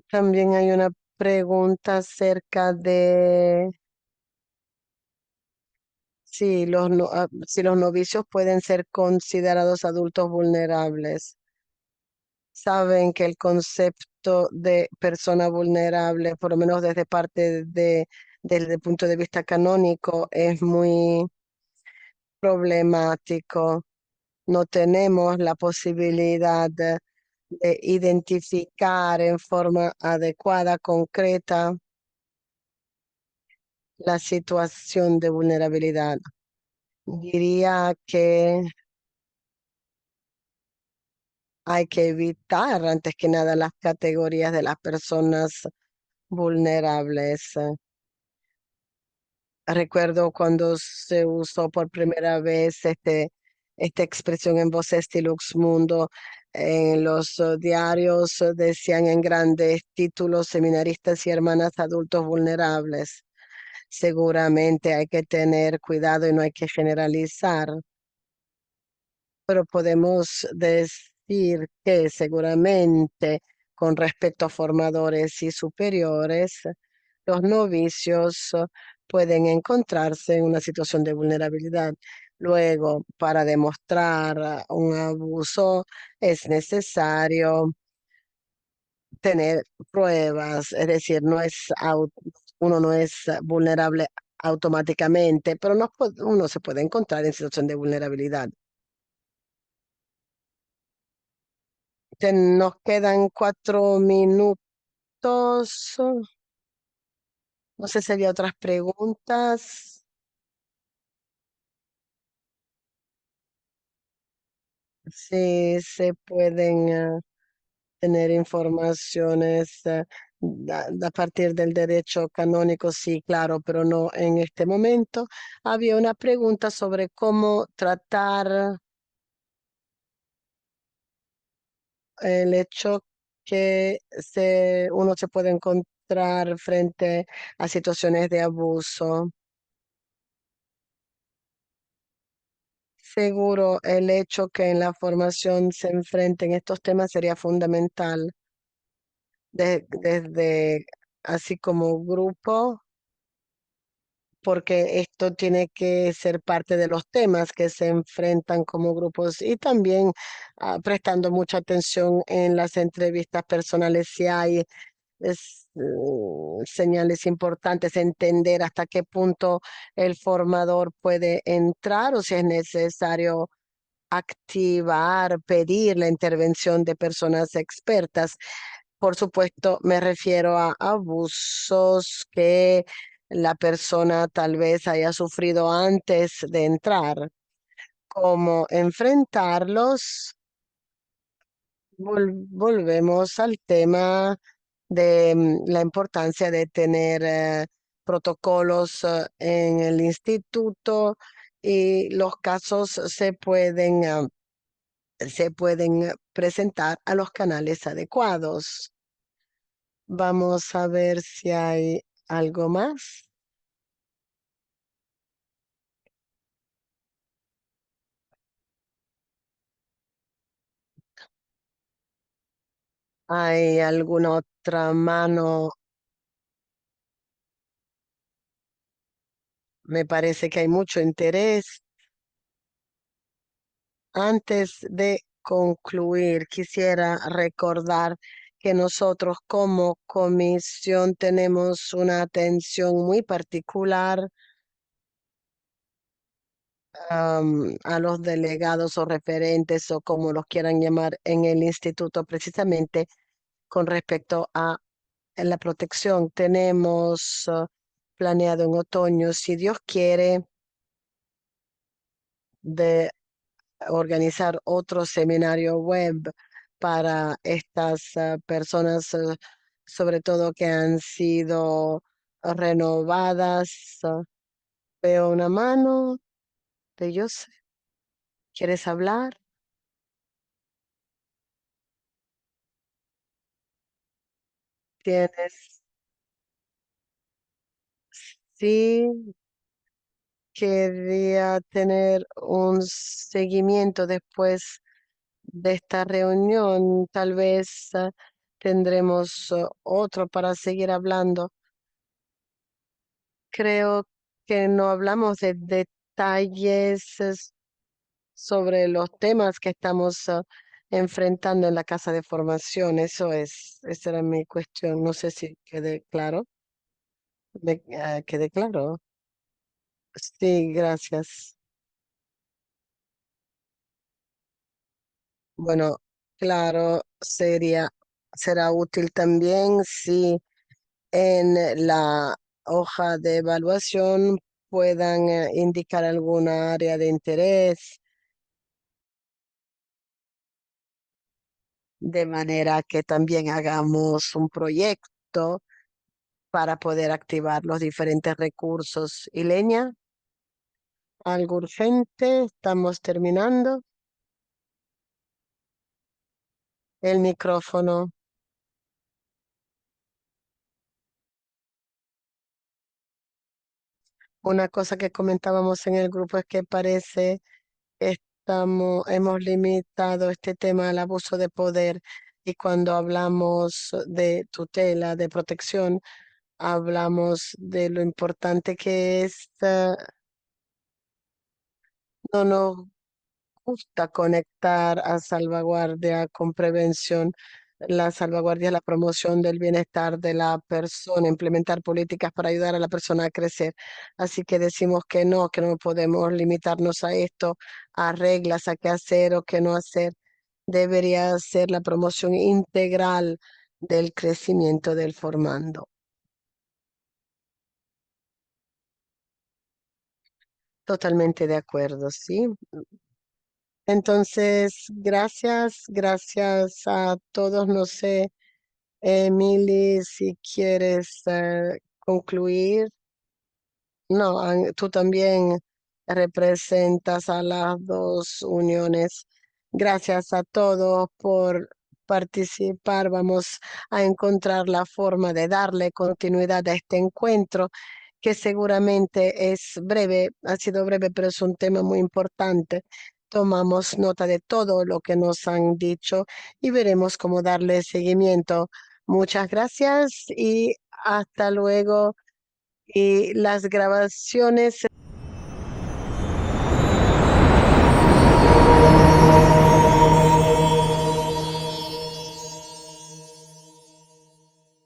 También hay una pregunta acerca de si los novicios pueden ser considerados adultos vulnerables. Saben que el concepto de persona vulnerable, por lo menos desde el punto de vista canónico, es muy problemático. No tenemos la posibilidad de identificar en forma adecuada, concreta, la situación de vulnerabilidad. Diría que hay que evitar antes que nada las categorías de las personas vulnerables. Recuerdo cuando se usó por primera vez esta expresión en Voces Lux Mundo, en los diarios decían en grandes títulos seminaristas y hermanas adultos vulnerables. Seguramente hay que tener cuidado y no hay que generalizar, pero podemos decir que seguramente con respecto a formadores y superiores, los novicios pueden encontrarse en una situación de vulnerabilidad. Luego, para demostrar un abuso, es necesario tener pruebas, es decir, uno no es vulnerable automáticamente, pero uno se puede encontrar en situación de vulnerabilidad. Nos quedan 4 minutos. No sé si había otras preguntas. Si se pueden tener informaciones a partir del derecho canónico, sí, claro, pero no en este momento. Había una pregunta sobre cómo tratar el hecho que uno se puede encontrar frente a situaciones de abuso. Seguro, el hecho que en la formación se enfrenten estos temas sería fundamental desde así como grupo, porque esto tiene que ser parte de los temas que se enfrentan como grupos y también prestando mucha atención en las entrevistas personales si hay señales importantes, entender hasta qué punto el formador puede entrar o si es necesario activar, pedir la intervención de personas expertas. Por supuesto, me refiero a abusos que la persona tal vez haya sufrido antes de entrar. Cómo enfrentarlos. Volvemos al tema de la importancia de tener protocolos en el instituto y los casos se pueden presentar a los canales adecuados. Vamos a ver si hay algo más. ¿Hay alguna otra mano? Me parece que hay mucho interés. Antes de concluir, quisiera recordar que nosotros como comisión tenemos una atención muy particular a los delegados o referentes o como los quieran llamar en el instituto, precisamente con respecto a la protección. Tenemos planeado en otoño, si Dios quiere, de organizar otro seminario web para estas personas, sobre todo que han sido renovadas. Veo una mano de ellos. ¿Quieres hablar? Tienes. Sí, quería tener un seguimiento después de esta reunión. Tal vez tendremos otro para seguir hablando. Creo que no hablamos de detalles sobre los temas que estamos enfrentando en la casa de formación. Esa era mi cuestión. No sé si quedé claro. ¿Quedé claro? Sí, gracias. Bueno, claro, será útil también si en la hoja de evaluación puedan indicar alguna área de interés, de manera que también hagamos un proyecto para poder activar los diferentes recursos. Y leña, algo urgente, estamos terminando. El micrófono. Una cosa que comentábamos en el grupo es que parece hemos limitado este tema al abuso de poder y cuando hablamos de tutela, de protección, hablamos de lo importante que es, no nos gusta conectar a salvaguardia con prevención. la salvaguardia, la promoción del bienestar de la persona, implementar políticas para ayudar a la persona a crecer. Así que decimos que no podemos limitarnos a esto, a reglas, a qué hacer o qué no hacer. Debería ser la promoción integral del crecimiento del formando. Totalmente de acuerdo, sí. Entonces, gracias a todos. No sé, Emily, si quieres concluir. No, tú también representas a las dos uniones. Gracias a todos por participar. Vamos a encontrar la forma de darle continuidad a este encuentro, que seguramente es breve, ha sido breve, pero es un tema muy importante. Tomamos nota de todo lo que nos han dicho y veremos cómo darle seguimiento. Muchas gracias y hasta luego. Y las grabaciones